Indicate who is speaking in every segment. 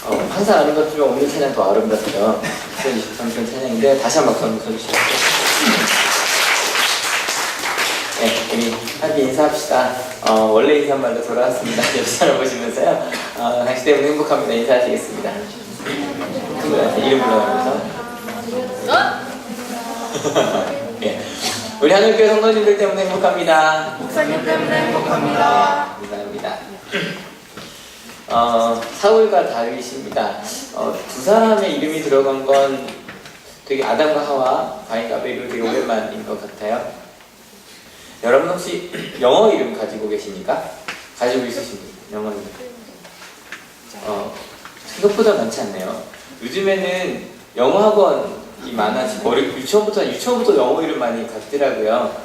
Speaker 1: 항상 아름답지만 오늘 찬양 더 아름답죠. 2023년 찬양인데 다시 한 박수 한번 쳐주시죠. 네, 우리 함께 인사합시다. 원래 인사말로 돌아왔습니다. 옆사람 보시면서요. 당신 때문에 행복합니다. 인사하시겠습니다. 이름 불러가면서. 네. 우리 하늘교회 성도님들 때문에 행복합니다.
Speaker 2: 목사님 때문에 행복합니다.
Speaker 1: 감사합니다. 사울과 다윗입니다. 두 사람의 이름이 들어간 건 되게 아담과 하와, 가인과 아벨로 되게 오랜만인 것 같아요. 여러분 혹시 영어 이름 가지고 계십니까? 가지고 있으신 분, 영어 이름. 생각보다 많지 않네요. 요즘에는 영어 학원이 많아지고 유치원부터 영어 이름 많이 갖더라고요.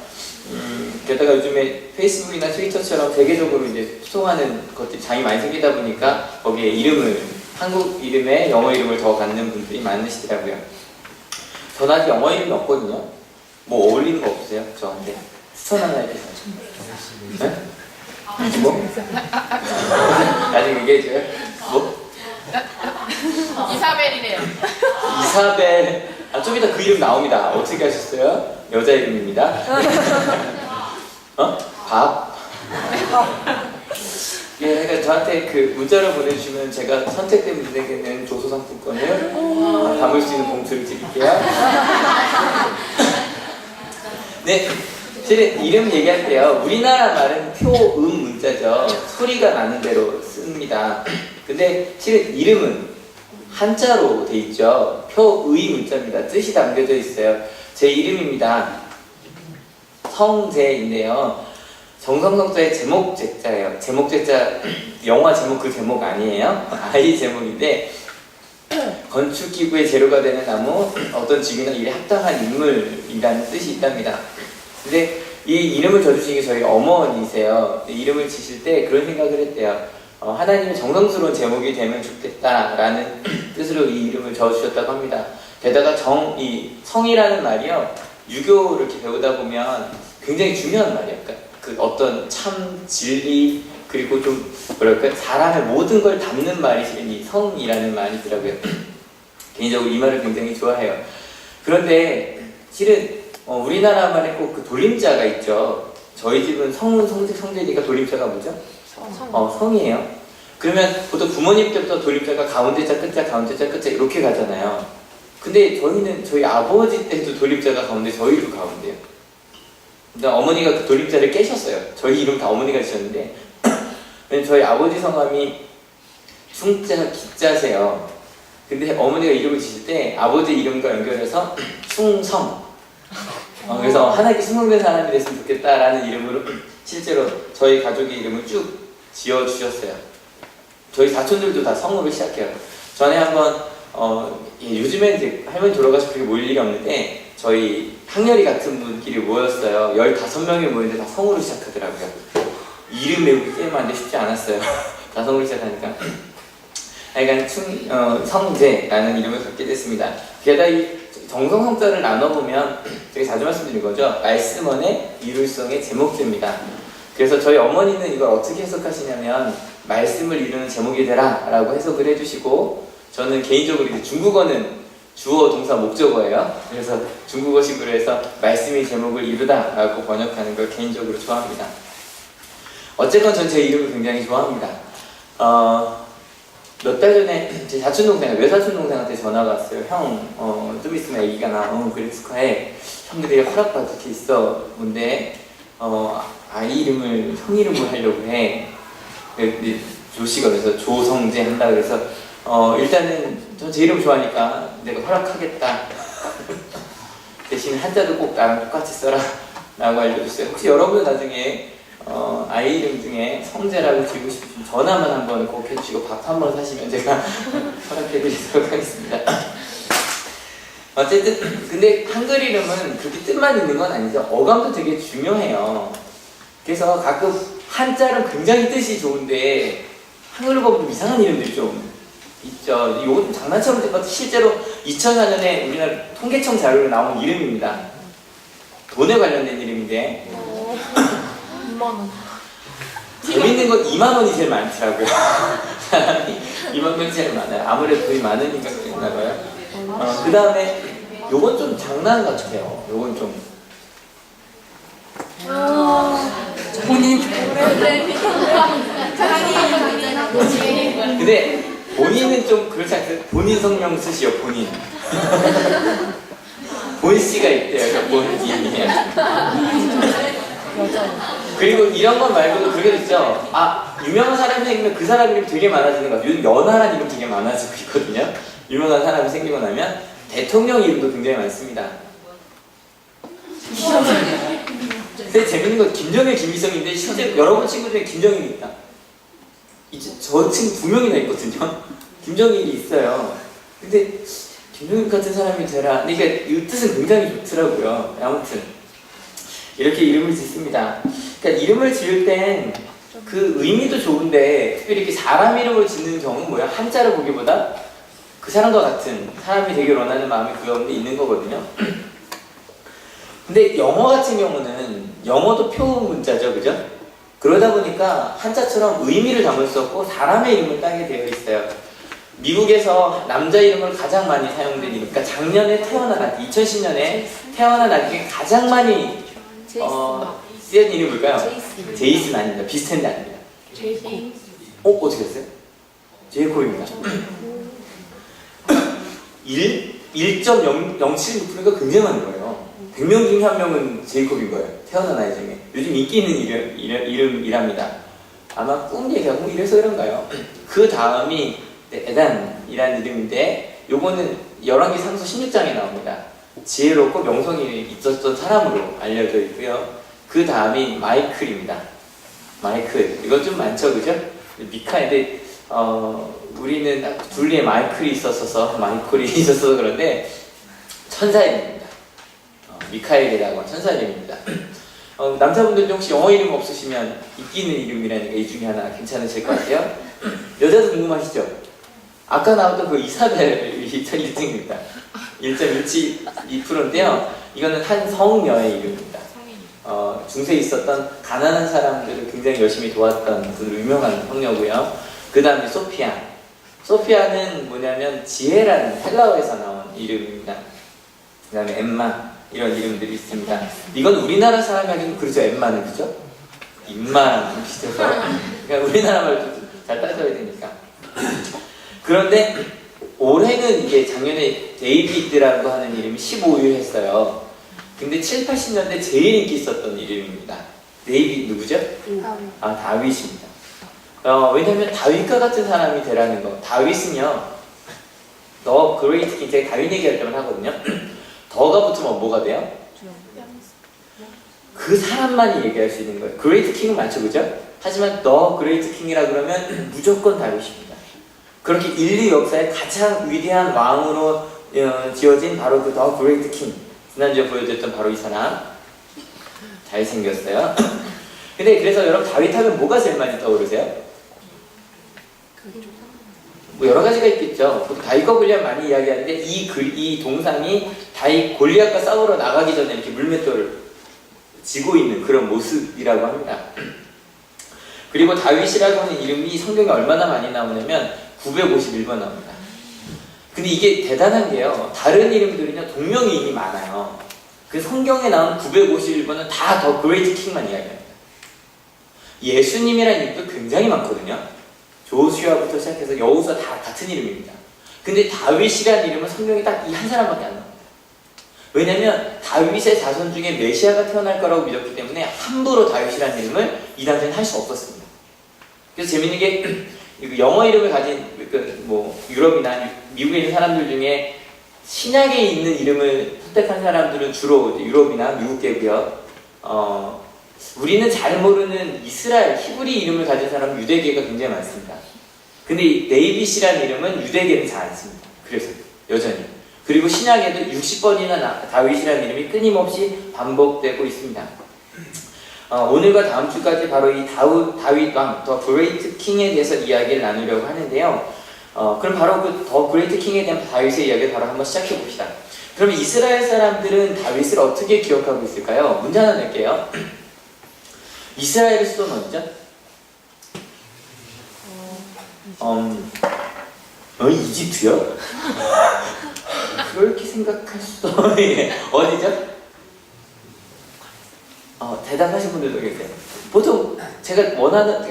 Speaker 1: 게다가 요즘에 페이스북이나 트위터처럼 세계적으로 이제 소통하는 것들이 장이 많이 생기다 보니까 거기에 한국 이름에 영어 이름을 더 갖는 분들이 많으시더라고요. 저는 아직 영어 이름이 없거든요. 뭐 어울리는 거 없으세요? 저한테 추천 하나 해주세요. 네? 뭐? 나중에 얘기해줘요. 뭐?
Speaker 2: 이사벨이래요.
Speaker 1: 이사벨. 좀 이따 그 이름 나옵니다. 어떻게 하셨어요? 여자 이름입니다. 밥? 예, 그러니까 저한테 그 문자를 보내주시면 제가 선택된 분에게는 조소상품권을 담을 수 있는 봉투를 드릴게요. 네, 실은 이름 얘기할 때요. 우리나라 말은 표음 문자죠. 소리가 나는 대로 씁니다. 근데 실은 이름은 한자로 돼 있죠. 표의 문자입니다. 뜻이 담겨져 있어요. 제 이름입니다. 성재인데요. 정성성자의 제목제자예요. 제목제자, 영화 제목 그 제목 아니에요. 아이 제목인데 건축기구의 재료가 되는 나무, 어떤 직위나 일에 합당한 인물이라는 뜻이 있답니다. 근데 이 이름을 져주신 게 저희 어머니세요. 이름을 지실 때 그런 생각을 했대요. 하나님의 정성스러운 제목이 되면 좋겠다라는 뜻으로 이 이름을 져주셨다고 합니다. 게다가 성이라는 말이요, 유교를 이렇게 배우다 보면 굉장히 중요한 말이에요. 그러니까 그 어떤 참 진리, 그리고 좀 뭐랄까 사람의 모든 걸 담는 말이 실은 이 성이라는 말이더라고요. 개인적으로 이 말을 굉장히 좋아해요. 그런데 실은 우리나라 말에 꼭 그 돌림자가 있죠. 저희 집은 성은 성재니까 돌림자가 뭐죠? 성이에요. 그러면 보통 부모님 때부터 돌림자가 가운데자 끝자 가운데자 끝자 이렇게 가잖아요. 근데 저희는 저희 아버지 때도 돌림자가 가운데, 저희도 가운데요. 근데 어머니가 그 돌림자를 깨셨어요. 저희 이름 다 어머니가 지셨는데 저희 아버지 성함이 충자 기자세요. 근데 어머니가 이름을 지실 때 아버지 이름과 연결해서 충성, 그래서 하나님께 충성된 사람이 됐으면 좋겠다라는 이름으로 실제로 저희 가족의 이름을 쭉 지어주셨어요. 저희 사촌들도 다 성으로 시작해요. 전에 한번 요즘엔 이제 할머니 돌아가셔서 그렇게 모일 일이 없는데 저희 학렬이 같은 분끼리 모였어요. 15명이 모였는데 다 성으로 시작하더라고요. 이름 외우기 게임하는데 쉽지 않았어요. 다 성으로 시작하니까. 하여간 성재라는 이름을 갖게 됐습니다. 게다가 이 정성성자를 나눠보면 되게 자주 말씀드린 거죠. 말씀원의 이룰성의 제목제입니다. 그래서 저희 어머니는 이걸 어떻게 해석하시냐면 말씀을 이루는 제목이 되라 라고 해석을 해주시고, 저는 개인적으로 이제 중국어는 주어, 동사, 목적어예요. 그래서 중국어식으로 해서 말씀이 제목을 이루다 라고 번역하는 걸 개인적으로 좋아합니다. 어쨌건 전 제 이름을 굉장히 좋아합니다. 몇 달 전에 제 외사촌동생한테 전화가 왔어요. 형, 좀 있으면 애기가 나. 그래 축하해. 형들이 허락받을 게 있어. 뭔데? 아이 이름을 형 이름으로 하려고 해. 근데 조씨가 그래서 조성재 한다 그래서 일단은 전 제 이름 좋아하니까 내가 허락하겠다. 대신 한자도 꼭 나랑 똑같이 써라 라고 알려줬어요. 혹시 여러분 나중에 아이 이름 중에 성재라고 지고 싶으시면 전화만 한번 꼭 해주시고 밥 한번 사시면 제가 허락해드리도록 하겠습니다. 어쨌든 근데 한글 이름은 그렇게 뜻만 있는 건 아니죠. 어감도 되게 중요해요. 그래서 가끔 한자는 굉장히 뜻이 좋은데 한글로 보면 좀 이상한 이름들이 좀 있죠. 이건 좀 장난처럼 될 것 같아요. 실제로 2004년에 우리나라 통계청 자료로 나온 이름입니다. 돈에 관련된 이름인데
Speaker 2: 2만원.
Speaker 1: 재밌는 건 2만 원이 제일 많더라고요. 사람이 2만 정상적이 제일 많아요. 아무래도 돈이 많으니까 그랬나 봐요. 그 다음에 요건 좀 장난 같아요. 요건 좀 본인. 근데 본인은 좀 그렇지 않아요? 본인 성명 쓰시오. 본인. 본씨가 있대요. 그러니까 본인이에요. 그리고 이런 건 말고도 그게 있죠. 유명한 사람이 생기면 그 사람 이름이 되게 많아지는 것 같아요. 요즘 연하란 이름 되게 많아지고 있거든요. 유명한 사람이 생기고 나면 대통령 이름도 굉장히 많습니다. 근데 재밌는 건 김정일, 김일성인데 실제 여러분 친구 중에 김정일이 있다. 이제 저 친구 2명이나 있거든요. 김정일이 있어요. 근데 김정일 같은 사람이 되라. 그러니까 이 뜻은 굉장히 좋더라고요. 아무튼 이렇게 이름을 짓습니다. 그러니까 이름을 지을 땐 그 의미도 좋은데 특별히 이렇게 사람 이름을 짓는 경우는 뭐야? 한자를 보기보다 그 사람과 같은 사람이 되길 원하는 마음이 그 가운데 있는 거거든요. 근데 영어 같은 경우는 영어도 표음 문자죠, 그죠? 그러다 보니까 한자처럼 의미를 담을 수 없고 사람의 이름을 따게 되어 있어요. 미국에서 남자 이름을 가장 많이 사용된 이름, 그러니까 작년에 태어난 아기, 2010년에 태어난 아기가 가장 많이 쓰인 이름이 뭘까요? 제이슨 아닙니다. 비슷한데 아닙니다. 어떻게 했어요? 제이콥입니다. 1.076%가 굉장히 많은 거예요. 100명 중에 1명은 제이콥인 거예요. 태어난 아이 중에. 요즘 인기 있는 이름이랍니다. 아마 꿈 얘기하고 이래서 그런가요? 그 다음이 에단이라는 이름인데 요거는 열왕기 상서 16장에 나옵니다. 지혜롭고 명성이 있었던 사람으로 알려져 있고요. 그 다음이 마이클입니다. 마이클. 이건 좀 많죠, 그죠? 미카인데 우리는 둘리에 마이클이 있었어서 마이콜이 있었어서 그런데 천사 이름입니다. 미카엘이라고 하는 천사 이름입니다. 남자분들도 혹시 영어 이름 없으시면 인기 있는 이름이라니까 이 중에 하나 괜찮으실 것 같아요. 여자도 궁금하시죠? 아까 나왔던 그 이사벨이 1등입니다. 1.172%인데요. 이거는 한 성녀의 이름입니다. 중세에 있었던 가난한 사람들을 굉장히 열심히 도왔던 그 유명한 성녀고요. 그 다음에 소피아. 소피아는 뭐냐면 지혜라는 헬라어에서 나온 이름입니다. 그 다음에 엠마. 이런 이름들이 있습니다. 이건 우리나라 사람이 하기는 그렇죠. 엠마는 그죠? 임마랑 좀 비슷해서 그러니까 우리나라 말도 잘 따져야 되니까. 그런데 올해는 이게 작년에 데이비드라고 하는 이름이 15위 했어요. 근데 7, 80년대 제일 인기 있었던 이름입니다. 데이비드 누구죠? 다윗입니다. 왜냐면 다윗과 같은 사람이 되라는 거. 다윗은요, 더 그레이트 킹, 제가 다윗 얘기할 때만 하거든요. 더가 붙으면 뭐가 돼요? 그 사람만이 얘기할 수 있는 거예요. 그레이트 킹은 많죠, 그죠? 하지만 더 그레이트 킹이라 그러면 무조건 다윗입니다. 그렇게 인류 역사의 가장 위대한 왕으로 지어진 바로 그 더 그레이트 킹. 지난주에 보여드렸던 바로 이 사람. 잘생겼어요. 근데 그래서 여러분 다윗 하면 뭐가 제일 많이 떠오르세요? 뭐 여러 가지가 있겠죠. 다윗과 골리앗 많이 이야기하는데 이 동상이 다윗 골리앗과 싸우러 나가기 전에 이렇게 물맷돌을 지고 있는 그런 모습이라고 합니다. 그리고 다윗이라고 하는 이름이 성경에 얼마나 많이 나오냐면 951번 나옵니다. 근데 이게 대단한 게요. 다른 이름들은요 동명이인이 많아요. 그 성경에 나온 951번은 다 더 그레이트 킹만 이야기합니다. 예수님이라는 이름도 굉장히 많거든요. 조슈아부터 시작해서 여호수아 다 같은 이름입니다. 근데 다윗이라는 이름은 성경에 딱 이 한 사람밖에 안 나옵니다. 왜냐면 다윗의 자손 중에 메시아가 태어날 거라고 믿었기 때문에 함부로 다윗이라는 이름을 이 당시에는 할 수 없었습니다. 그래서 재밌는 게 영어 이름을 가진 유럽이나 미국에 있는 사람들 중에 신약에 있는 이름을 선택한 사람들은 주로 유럽이나 미국계고요. 우리는 잘 모르는 이스라엘, 히브리 이름을 가진 사람은 유대계가 굉장히 많습니다. 근데 데이빗이라는 이름은 유대계는 잘 안 씁니다. 그래서 여전히. 그리고 신약에도 60번이나 다윗이라는 이름이 끊임없이 반복되고 있습니다. 오늘과 다음 주까지 바로 이 다윗 왕, 더 그레이트 킹에 대해서 이야기를 나누려고 하는데요. 그럼 바로 그 더 그레이트 킹에 대한 다윗의 이야기를 바로 한번 시작해 봅시다. 그러면 이스라엘 사람들은 다윗을 어떻게 기억하고 있을까요? 문제 하나 낼게요. 이스라엘의 수도는 어디죠? 이집트요? 그렇게 생각할 수도. 예. 어디죠? 대답하신 분들도 계세요. 보통 제가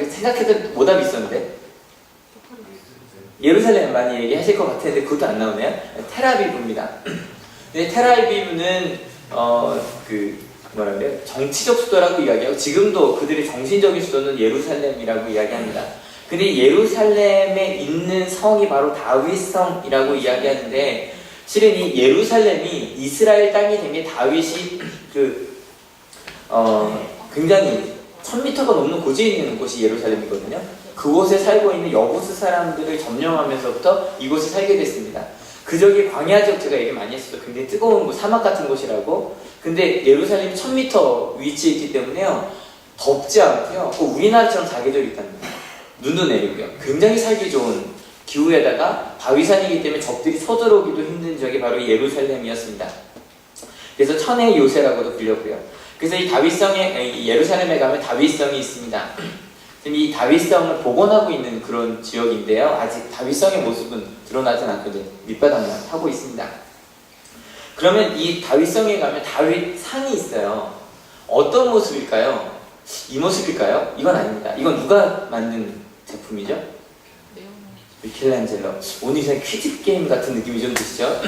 Speaker 1: 생각했던 오답이 있었는데 예루살렘 많이 얘기하실 것 같았는데 그것도 안 나오네요. 텔아비브입니다. 근데 텔아비브는 뭐라 그래요? 정치적 수도라고 이야기하고 지금도 그들의 정신적인 수도는 예루살렘이라고 이야기합니다. 근데 예루살렘에 있는 성이 바로 다윗성이라고 이야기하는데 실은 이 예루살렘이 이스라엘 땅이 된 게 다윗이 굉장히 1000m가 넘는 고지에 있는 곳이 예루살렘이거든요. 그곳에 살고 있는 여부스 사람들을 점령하면서부터 이곳에 살게 됐습니다. 그저기 광야 지역 제가 얘기 많이 했어요. 굉장히 뜨거운 곳, 사막 같은 곳이라고. 근데 예루살렘이 1000m 위치에 있기 때문에요. 덥지 않고요. 우리나라처럼 사계절이 있답니다. 눈도 내리고요. 굉장히 살기 좋은 기후에다가 바위산이기 때문에 적들이 서들어오기도 힘든 지역이 바로 예루살렘이었습니다. 그래서 천의 요새라고도 불렸고요. 그래서 이 예루살렘에 가면 다윗성이 있습니다. 이 다윗성을 복원하고 있는 그런 지역인데요. 아직 다윗성의 모습은 드러나진 않고 이제 밑바닥만 하고 있습니다. 그러면 이 다윗성에 가면 다윗상이 있어요. 어떤 모습일까요? 이 모습일까요? 이건 아닙니다. 이건 누가 만든 제품이죠? 미켈란젤로. 오늘 이상 퀴즈 게임 같은 느낌이 좀 드시죠?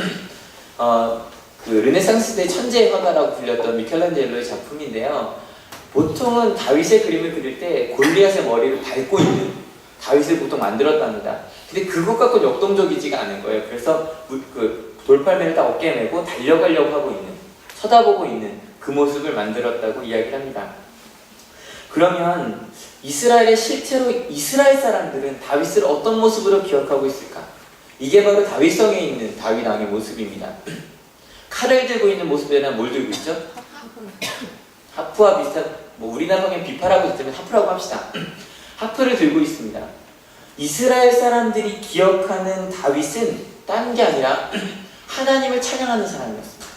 Speaker 1: 르네상스 시대 천재의 화가라고 불렸던 미켈란젤로의 작품인데요. 보통은 다윗의 그림을 그릴 때 골리앗의 머리를 밟고 있는 다윗을 보통 만들었답니다. 근데 그것 갖고 역동적이지가 않은 거예요. 그래서 돌팔매를 딱 어깨에 메고 달려가려고 하고 있는, 쳐다보고 있는 그 모습을 만들었다고 이야기를 합니다. 그러면 실제로 이스라엘 사람들은 다윗을 어떤 모습으로 기억하고 있을까? 이게 바로 다윗성에 있는 다윗 왕의 모습입니다. 칼을 들고 있는 모습에는 뭘 들고 있죠? 하프와 비슷한, 우리나라 방엔 비파라고 했지만 하프라고 합시다. 하프를 들고 있습니다. 이스라엘 사람들이 기억하는 다윗은 딴 게 아니라 하나님을 찬양하는 사람이었습니다.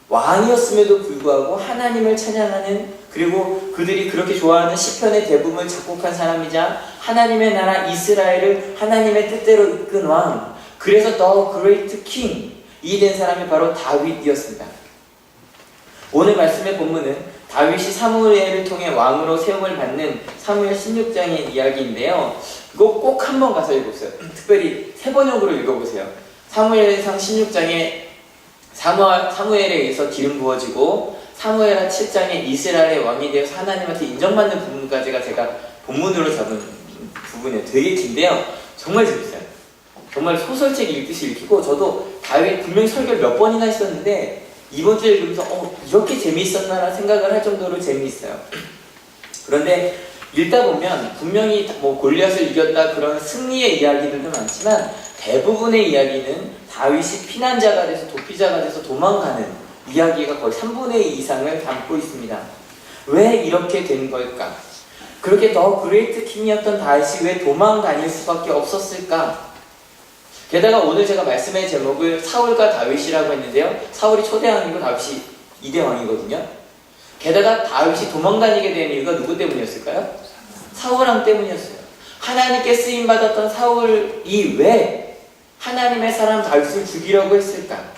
Speaker 1: 왕이었음에도 불구하고 하나님을 찬양하는, 그리고 그들이 그렇게 좋아하는 시편의 대부분을 작곡한 사람이자 하나님의 나라 이스라엘을 하나님의 뜻대로 이끈 왕, 그래서 The Great King 이 된 사람이 바로 다윗이었습니다. 오늘 말씀의 본문은 다윗이 사무엘을 통해 왕으로 세움을 받는 사무엘 16장의 이야기인데요. 이거 꼭 한번 가서 읽어보세요. 특별히 세 번역으로 읽어보세요. 사무엘상 16장에 사무엘에 의해서 기름 부어지고 사무엘하 7장에 이스라엘의 왕이 되어서 하나님한테 인정받는 부분까지가 제가 본문으로 잡은 부분이에요. 되게 긴데요. 정말 재밌어요. 정말 소설책 읽듯이 읽히고, 저도 다윗 분명히 설교를 몇 번이나 했었는데 이번 주에 읽으면서 이렇게 재미있었나라는 생각을 할 정도로 재미있어요. 그런데 읽다 보면 분명히 골리앗을 이겼다 그런 승리의 이야기들도 많지만 대부분의 이야기는 다윗이 피난자가 돼서 도피자가 돼서 도망가는 이야기가 거의 3분의 2 이상을 담고 있습니다. 왜 이렇게 된 걸까? 그렇게 더 그레이트 킹이었던 다윗이 왜 도망다닐 수밖에 없었을까? 게다가 오늘 제가 말씀의 제목을 사울과 다윗이라고 했는데요. 사울이 초대왕이고 다윗이 2대 왕이거든요. 게다가 다윗이 도망다니게 된 이유가 누구 때문이었을까요? 사울왕 때문이었어요. 하나님께 쓰임받았던 사울이 왜 하나님의 사람 다윗을 죽이려고 했을까?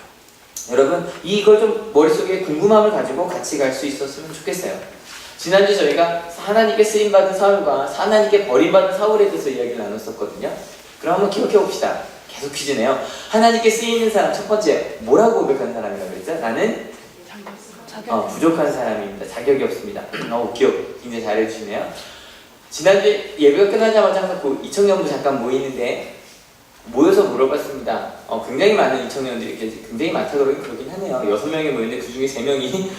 Speaker 1: 여러분, 이걸 좀 머릿속에 궁금함을 가지고 같이 갈 수 있었으면 좋겠어요. 지난주 저희가 하나님께 쓰임받은 사울과 하나님께 버림받은 사울에 대해서 이야기를 나눴었거든요. 그럼 한번 기억해 봅시다. 계속 퀴즈네요. 하나님께 쓰이는 사람 첫 번째, 뭐라고 고백한 사람이라고 그랬죠? 나는 부족한 사람입니다. 자격이 없습니다. 기억 굉장히 잘해주시네요. 지난주에 예배가 끝나자마자 항상 이 청년부 잠깐 모이는데 모여서 물어봤습니다. 굉장히 많은 이 청년들이 굉장히 많다 그러긴 하네요. 6명이 모였는데 그 중에 3명이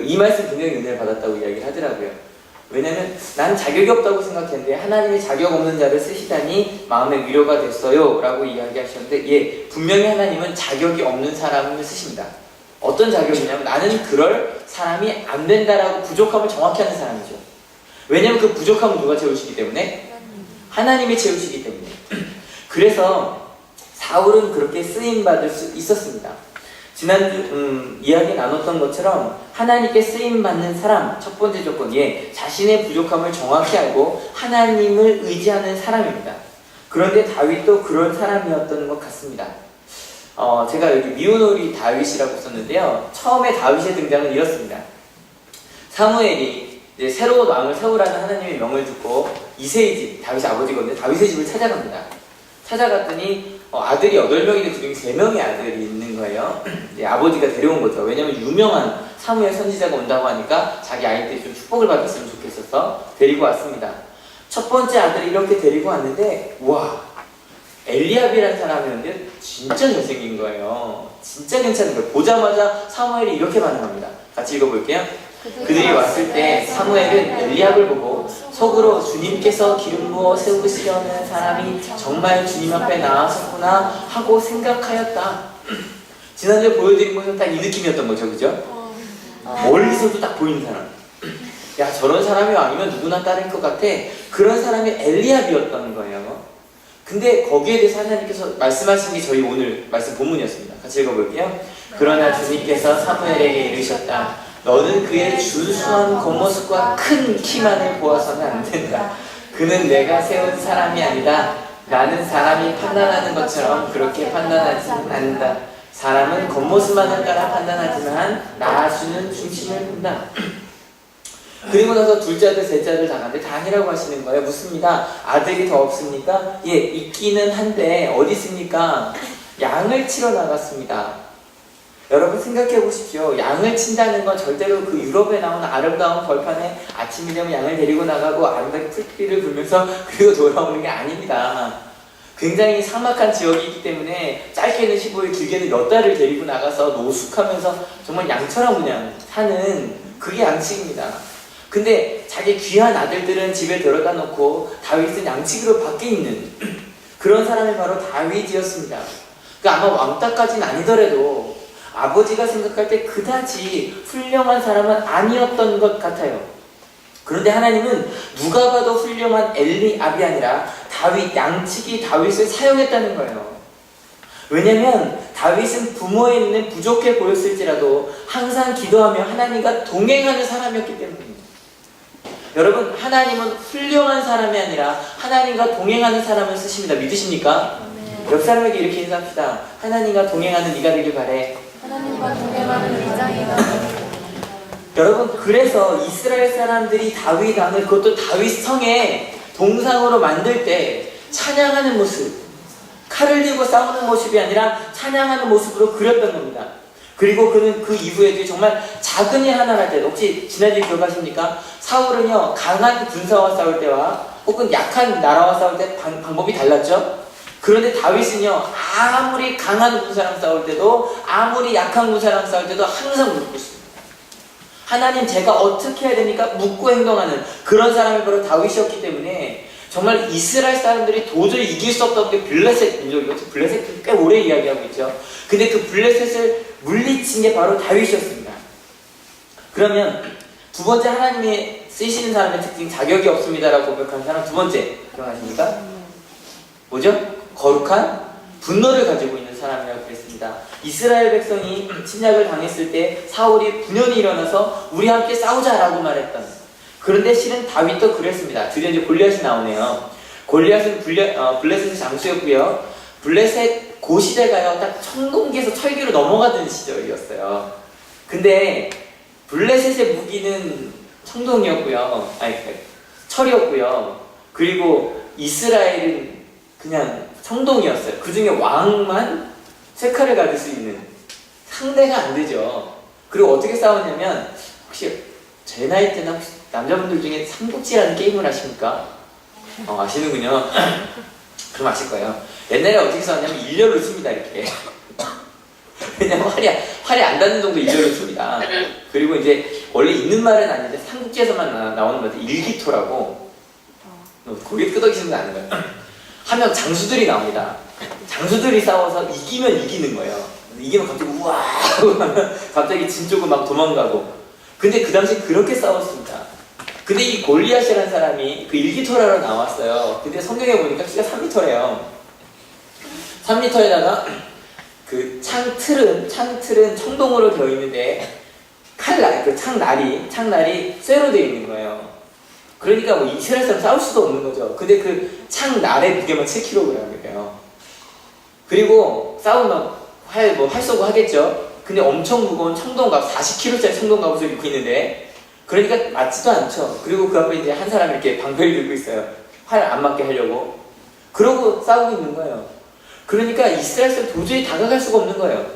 Speaker 1: 이 말씀 굉장히 은혜를 받았다고 이야기를 하더라고요. 왜냐면 난 자격이 없다고 생각했는데 하나님이 자격 없는 자를 쓰시다니 마음의 위로가 됐어요 라고 이야기하셨는데, 분명히 하나님은 자격이 없는 사람을 쓰십니다. 어떤 자격이냐면 나는 그럴 사람이 안 된다라고 부족함을 정확히 하는 사람이죠. 왜냐면 그 부족함은 누가 채우시기 때문에? 하나님이 채우시기 때문에. 그래서 사울은 그렇게 쓰임받을 수 있었습니다. 지난주 이야기 나눴던 것처럼 하나님께 쓰임받는 사람, 첫 번째 조건, 자신의 부족함을 정확히 알고 하나님을 의지하는 사람입니다. 그런데 다윗도 그런 사람이었던 것 같습니다. 제가 여기 미운오리 다윗이라고 썼는데요. 처음에 다윗의 등장은 이렇습니다. 사무엘이 이제 새로운 왕을 세우라는 하나님의 명을 듣고 이새의 집, 다윗의 아버지거든요. 다윗의 집을 찾아갑니다. 찾아갔더니 아들이 8명인데 그중에 3명의 아들이 있는 거예요. 이제 아버지가 데려온 거죠. 왜냐면 유명한 사무엘 선지자가 온다고 하니까 자기 아이들이 좀 축복을 받았으면 좋겠어서 데리고 왔습니다. 첫 번째 아들이 이렇게 데리고 왔는데 와, 엘리압이라는 사람이었는데 진짜 잘생긴 거예요. 진짜 괜찮은 거예요. 보자마자 사무엘이 이렇게 반응합니다. 같이 읽어볼게요. 그들이 왔을 때 사무엘은 엘리압을 보고 속으로 주님께서 기름 부어 세우시려는 사람이 정말 주님 앞에 나아섰구나 하고 생각하였다. 지난주에 보여드린 것은 딱 이 느낌이었던 거죠, 그죠? 멀리서도 딱 보이는 사람. 야, 저런 사람이 아니면 누구나 따를 것 같아. 그런 사람이 엘리압이었던 거예요. 근데 거기에 대해서 하나님께서 말씀하신 게 저희 오늘 말씀 본문이었습니다. 같이 읽어볼게요. 그러나 주님께서 사무엘에게 이르셨다. 너는 그의 준수한 겉모습과 큰 키만을 보아서는 안 된다. 그는 내가 세운 사람이 아니다. 나는 사람이 판단하는 것처럼 그렇게 판단하지는 않는다. 사람은 겉모습만을 따라 판단하지만 나아주는 중심을 본다. 그리고 나서 둘째 아들, 셋째 아들 다 가는데 다 아니라고 하시는 거예요. 묻습니다. 아들이 더 없습니까? 예, 있기는 한데 어디 있습니까? 양을 치러 나갔습니다. 여러분 생각해 보십시오. 양을 친다는 건 절대로 그 유럽에 나오는 아름다운 벌판에 아침이 되면 양을 데리고 나가고 아름답게 풀빛을 불면서 그리고 돌아오는 게 아닙니다. 굉장히 삭막한 지역이 있기 때문에 짧게는 15일, 길게는 몇 달을 데리고 나가서 노숙하면서 정말 양처럼 그냥 사는 그게 양치기입니다. 근데 자기 귀한 아들들은 집에 데려다 놓고 다윗은 양치기로 밖에 있는 그런 사람이 바로 다윗이었습니다. 그러니까 아마 왕따까지는 아니더라도 아버지가 생각할 때 그다지 훌륭한 사람은 아니었던 것 같아요. 그런데 하나님은 누가 봐도 훌륭한 엘리압이 아니라 다윗, 양치기 다윗을 사용했다는 거예요. 왜냐면 다윗은 부모의 눈에 부족해 보였을지라도 항상 기도하며 하나님과 동행하는 사람이었기 때문입니다. 여러분, 하나님은 훌륭한 사람이 아니라 하나님과 동행하는 사람을 쓰십니다. 믿으십니까? 옆 사람에게 이렇게 인사합시다. 하나님과 동행하는 네가 되길 바래.
Speaker 2: 하나님과 동행하는 이장이가
Speaker 1: 여러분, 그래서 이스라엘 사람들이 다윗 왕을, 그것도 다윗 성에 동상으로 만들 때 찬양하는 모습, 칼을 들고 싸우는 모습이 아니라 찬양하는 모습으로 그렸던 겁니다. 그리고 그는 그 이후에도 정말 작은 일 하나 할 때, 혹시 지난주에 기억하십니까? 사울은요, 강한 군사와 싸울 때와 혹은 약한 나라와 싸울 때 방법이 달랐죠? 그런데 다윗은요, 아무리 강한 군사랑 싸울 때도 아무리 약한 군사랑 싸울 때도 항상 묻고 있습니다. 하나님, 제가 어떻게 해야 됩니까? 묻고 행동하는 그런 사람이 바로 다윗이었기 때문에 정말 이스라엘 사람들이 도저히 이길 수 없던 게 블레셋 민족이었죠. 블레셋 꽤 오래 이야기하고 있죠. 근데 그 블레셋을 물리친 게 바로 다윗이었습니다. 그러면 두 번째 하나님이 쓰시는 사람의 특징, 자격이 없습니다라고 고백한 사람 두 번째 기억하십니까? 뭐죠? 거룩한 분노를 가지고 있는 사람이라고 그랬습니다. 이스라엘 백성이 침략을 당했을 때 사울이 분연히 일어나서 우리 함께 싸우자라고 말했던, 그런데 실은 다윗도 그랬습니다. 드디어 이제 골리앗이 나오네요. 골리앗은 블레셋의 장수였고요. 블레셋 고시대가요, 딱 청동기에서 철기로 넘어가던 시절이었어요. 근데 블레셋의 무기는 청동이었고요. 철이었고요. 그리고 이스라엘은 그냥 청동이었어요. 그 중에 왕만 세 칼을 가질 수 있는 상대가 안 되죠. 그리고 어떻게 싸웠냐면, 혹시 제 나이 때나 혹시 남자분들 중에 삼국지라는 게임을 아십니까? 아시는군요. 그럼 아실 거예요. 옛날에 어떻게 싸웠냐면 일렬로 씁니다, 이렇게. 왜냐면 활이 안 닿는 정도 일렬로 씁니다. 그리고 이제 원래 있는 말은 아닌데 삼국지에서만 나오는 말인데 일기토라고, 고개 끄덕이시는 거 아는 거예요. 하면 장수들이 나옵니다. 장수들이 싸워서 이기면 이기는 거예요. 이기면 갑자기 우와 하면 갑자기 진 쪽으로 막 도망가고. 근데 그 당시 그렇게 싸웠습니다. 근데 이 골리앗이라는 사람이 그 일기토라로 나왔어요. 근데 성경에 보니까 키가 3m래요. 3m에다가 그 창틀은 청동으로 되어 있는데 그 창날이 쇠로 되어 있는 거예요. 그러니까 뭐 이스라엘 사람 싸울 수도 없는 거죠. 근데 그 창 날의 무게만 7kg이에요. 그리고 싸우면 활 쏘고 하겠죠. 근데 엄청 무거운 청동갑, 40kg짜리 청동갑옷을 입고 있는데, 그러니까 맞지도 않죠. 그리고 그 앞에 이제 한 사람이 이렇게 방패를 들고 있어요. 활 안 맞게 하려고. 그러고 싸우고 있는 거예요. 그러니까 이스라엘 사람 도저히 다가갈 수가 없는 거예요.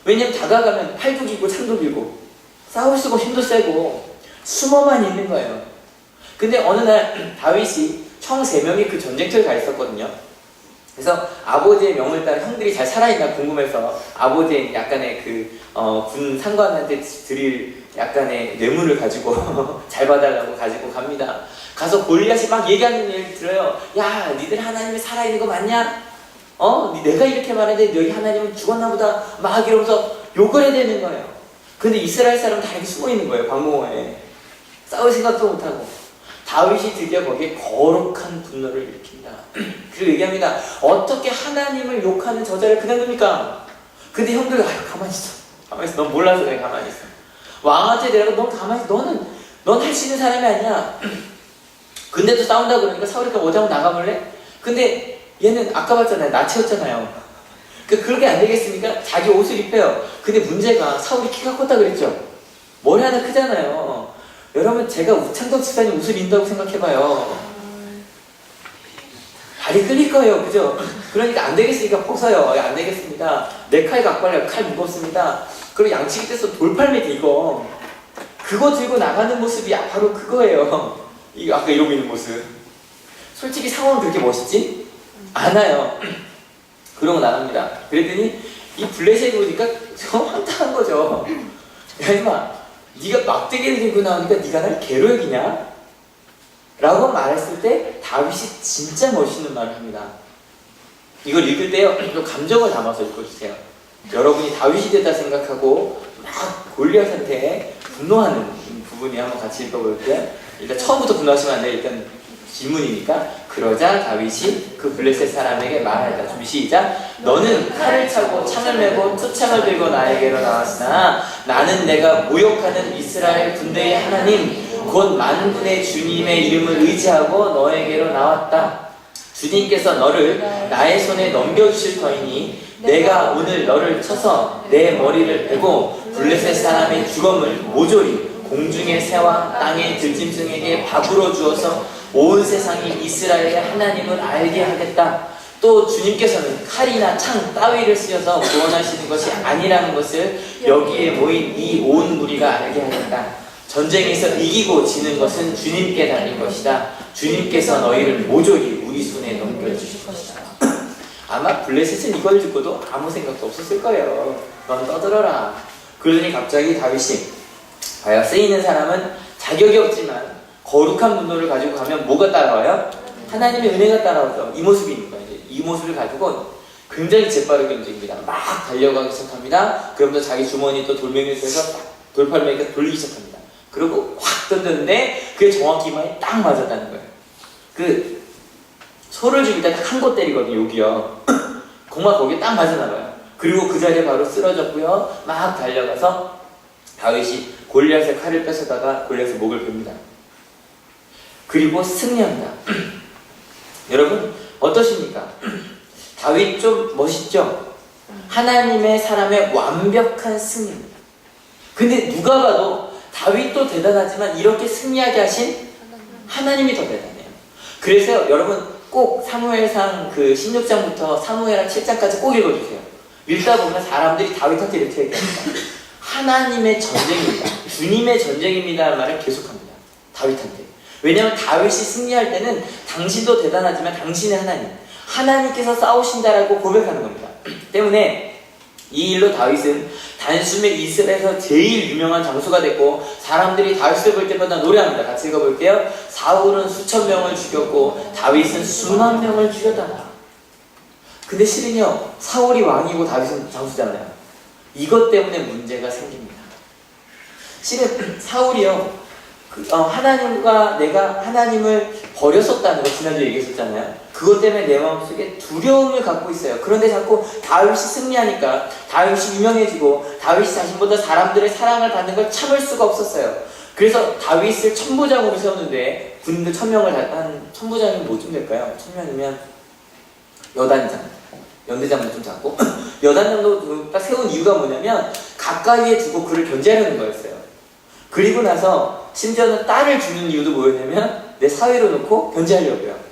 Speaker 1: 왜냐면 다가가면 활도 길고 창도 길고 싸울 수가 힘도 세고 숨어만 있는 거예요. 근데 어느 날 다윗이 총 3명이 그 전쟁터에 가 있었거든요. 그래서 아버지의 명을 따라 형들이 잘 살아있나 궁금해서 아버지의 약간의 군 상관한테 드릴 약간의 뇌물을 가지고 잘 봐달라고 가지고 갑니다. 가서 골리앗이 막 얘기하는 얘기를 들어요. 야, 니들 하나님이 살아있는 거 맞냐? 내가 이렇게 말했는데 너희 하나님은 죽었나 보다. 막 이러면서 욕을 해야 되는 거예요. 근데 이스라엘 사람은 다 이렇게 숨어 있는 거예요. 방공호에. 싸울 생각도 못하고. 다윗이 드디어 거기에 거룩한 분노를 일으킨다. 그리고 얘기합니다. 어떻게 하나님을 욕하는 저자를 그냥 둡니까? 근데 형들, 가만히 있어. 가만히 있어. 넌 몰라서 그래. 가만히 있어. 왕한테 내라고 넌 가만히 있어. 넌 할 수 있는 사람이 아니야. 근데도 싸운다 그러니까 사울이 어디 한번 나가볼래? 근데 얘는 아까 봤잖아요. 나치였잖아요. 그렇게 안 되겠습니까? 자기 옷을 입혀요. 근데 문제가 사울이 키가 컸다 그랬죠? 머리 하나 크잖아요. 여러분, 제가 우창덕 집사님 옷을 입는다고 생각해봐요. 발이 끌릴 거예요. 그죠? 그러니까 안 되겠으니까 벗어요. 안 되겠습니다. 내 칼 갖고 와요. 칼 무겁습니다. 그리고 양치기 떼서 돌팔매기 이거. 그거 들고 나가는 모습이 바로 그거예요. 이거 아까 이러고 있는 모습. 솔직히 상황은 그렇게 멋있지? 않아요. 그러고 나갑니다. 그랬더니 이 블레셋이 보니까 황당한 거죠. 야, 임마, 네가 막대기를 들고 나오니까 네가 날 개로 여기냐? 라고 말했을 때 다윗이 진짜 멋있는 말을 합니다. 이걸 읽을 때요, 좀 감정을 담아서 읽어주세요. 여러분이 다윗이 됐다 생각하고 막 골리앗한테 분노하는 부분이 한번 같이 읽어볼게요. 일단 처음부터 분노하시면 안 돼요. 일단 질문이니까. 그러자 다윗이 그 블레셋 사람에게 말하였다. 좀 시작. 너는 칼을 차고 창을 메고 투창을 들고 나에게로 나왔으나 나는 내가 모욕하는 이스라엘 군대의 하나님 곧 만군의 주님의 이름을 의지하고 너에게로 나왔다. 주님께서 너를 나의 손에 넘겨주실 터이니 내가 오늘 너를 쳐서 내 머리를 베고 블레셋 사람의 주검을 모조리 공중의 새와 땅의 들짐승에게 밥으로 주어서 온 세상이 이스라엘의 하나님을 알게 하겠다. 또 주님께서는 칼이나 창 따위를 쓰여서 구원하시는 것이 아니라는 것을 여기에 모인 이 온 무리가 알게 하겠다. 전쟁에서 이기고 지는 것은 주님께 달린 것이다. 주님께서 너희를 모조리 우리 손에 넘겨주실 것이다. 아마 블레셋은 이걸 듣고도 아무 생각도 없었을 거예요. 넌 떠들어라. 그러더니 갑자기 다윗이 봐요. 쓰이는 사람은 자격이 없지만 거룩한 분노를 가지고 가면 뭐가 따라와요? 하나님의 은혜가 따라오죠. 이 모습이 있는 거예요. 이 모습을 가지고 굉장히 재빠르게 움직입니다. 막 달려가기 시작합니다. 그러면서 자기 주머니 또 돌멩이를 들어서 돌팔매기가 돌리기 시작합니다. 그리고 확 던졌는데 그게 정확히 이마에 딱 맞았다는 거예요. 그 소를 죽일 때 딱 한 곳 때리거든요. 여기요. 정말 거기에 딱 맞아나가요. 그리고 그 자리에 바로 쓰러졌고요. 막 달려가서 다윗이 골리앗의 칼을 뺏어다가 골리앗의 목을 봅니다. 그리고 승리합니다. 여러분 어떠십니까? 다윗 좀 멋있죠? 하나님의 사람의 완벽한 승리입니다. 근데 누가 봐도 다윗도 대단하지만 이렇게 승리하게 하신 하나님이 더 대단해요. 그래서 여러분 꼭 사무엘상 그 16장부터 사무엘상 7장까지 꼭 읽어주세요. 읽다 보면 사람들이 다윗한테 이렇게 얘기합니다. 하나님의 전쟁입니다. 주님의 전쟁입니다라는 말을 계속합니다. 다윗한테. 왜냐하면 다윗이 승리할 때는 당신도 대단하지만 당신의 하나님께서 싸우신다라고 고백하는 겁니다. 때문에 이 일로 다윗은 단숨에 이스라엘에서 제일 유명한 장수가 됐고 사람들이 다윗을 볼 때마다 노래합니다. 같이 읽어볼게요. 사울은 수천 명을 죽였고 다윗은 수만 명을 죽였다. 근데 실은요, 사울이 왕이고 다윗은 장수잖아요. 이것 때문에 문제가 생깁니다. 실은 사울이요, 하나님과 내가 하나님을 버렸었다는 거 지난주에 얘기했었잖아요. 그것 때문에 내 마음속에 두려움을 갖고 있어요. 그런데 자꾸 다윗이 승리하니까 다윗이 유명해지고 다윗이 자신보다 사람들의 사랑을 받는 걸 참을 수가 없었어요. 그래서 다윗을 천부장으로 세웠는데 군인들 1000명을 한 천부장이면 뭐좀 될까요? 1000명이면 여단장, 연대장은 좀 작고 여단장도 딱 세운 이유가 뭐냐면 가까이에 두고 그를 견제하려는 거였어요. 그리고 나서 심지어는 딸을 주는 이유도 뭐였냐면 내 사위로 놓고 견제하려고요.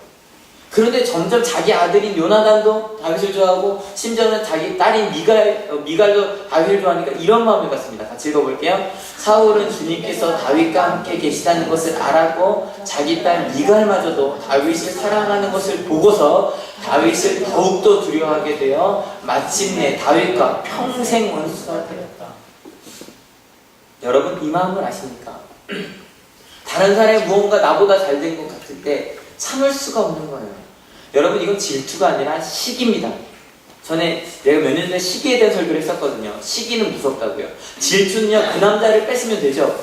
Speaker 1: 그런데 점점 자기 아들인 요나단도 다윗을 좋아하고 심지어는 자기 딸인 미갈도 다윗을 좋아하니까 이런 마음을 갖습니다. 같이 읽어볼게요. 사울은 주님께서 다윗과 함께 계시다는 것을 알았고 자기 딸 미갈마저도 다윗을 사랑하는 것을 보고서 다윗을 더욱더 두려워하게 되어 마침내 다윗과 평생 원수가 되었다. 여러분 이 마음을 아십니까? 다른 사람이 무언가 나보다 잘 된 것 같을 때 참을 수가 없는 거예요. 여러분 이건 질투가 아니라 시기입니다. 전에 내가 몇 년 전에 시기에 대한 설교를 했었거든요. 시기는 무섭다고요. 질투는요 그 남자를 뺏으면 되죠.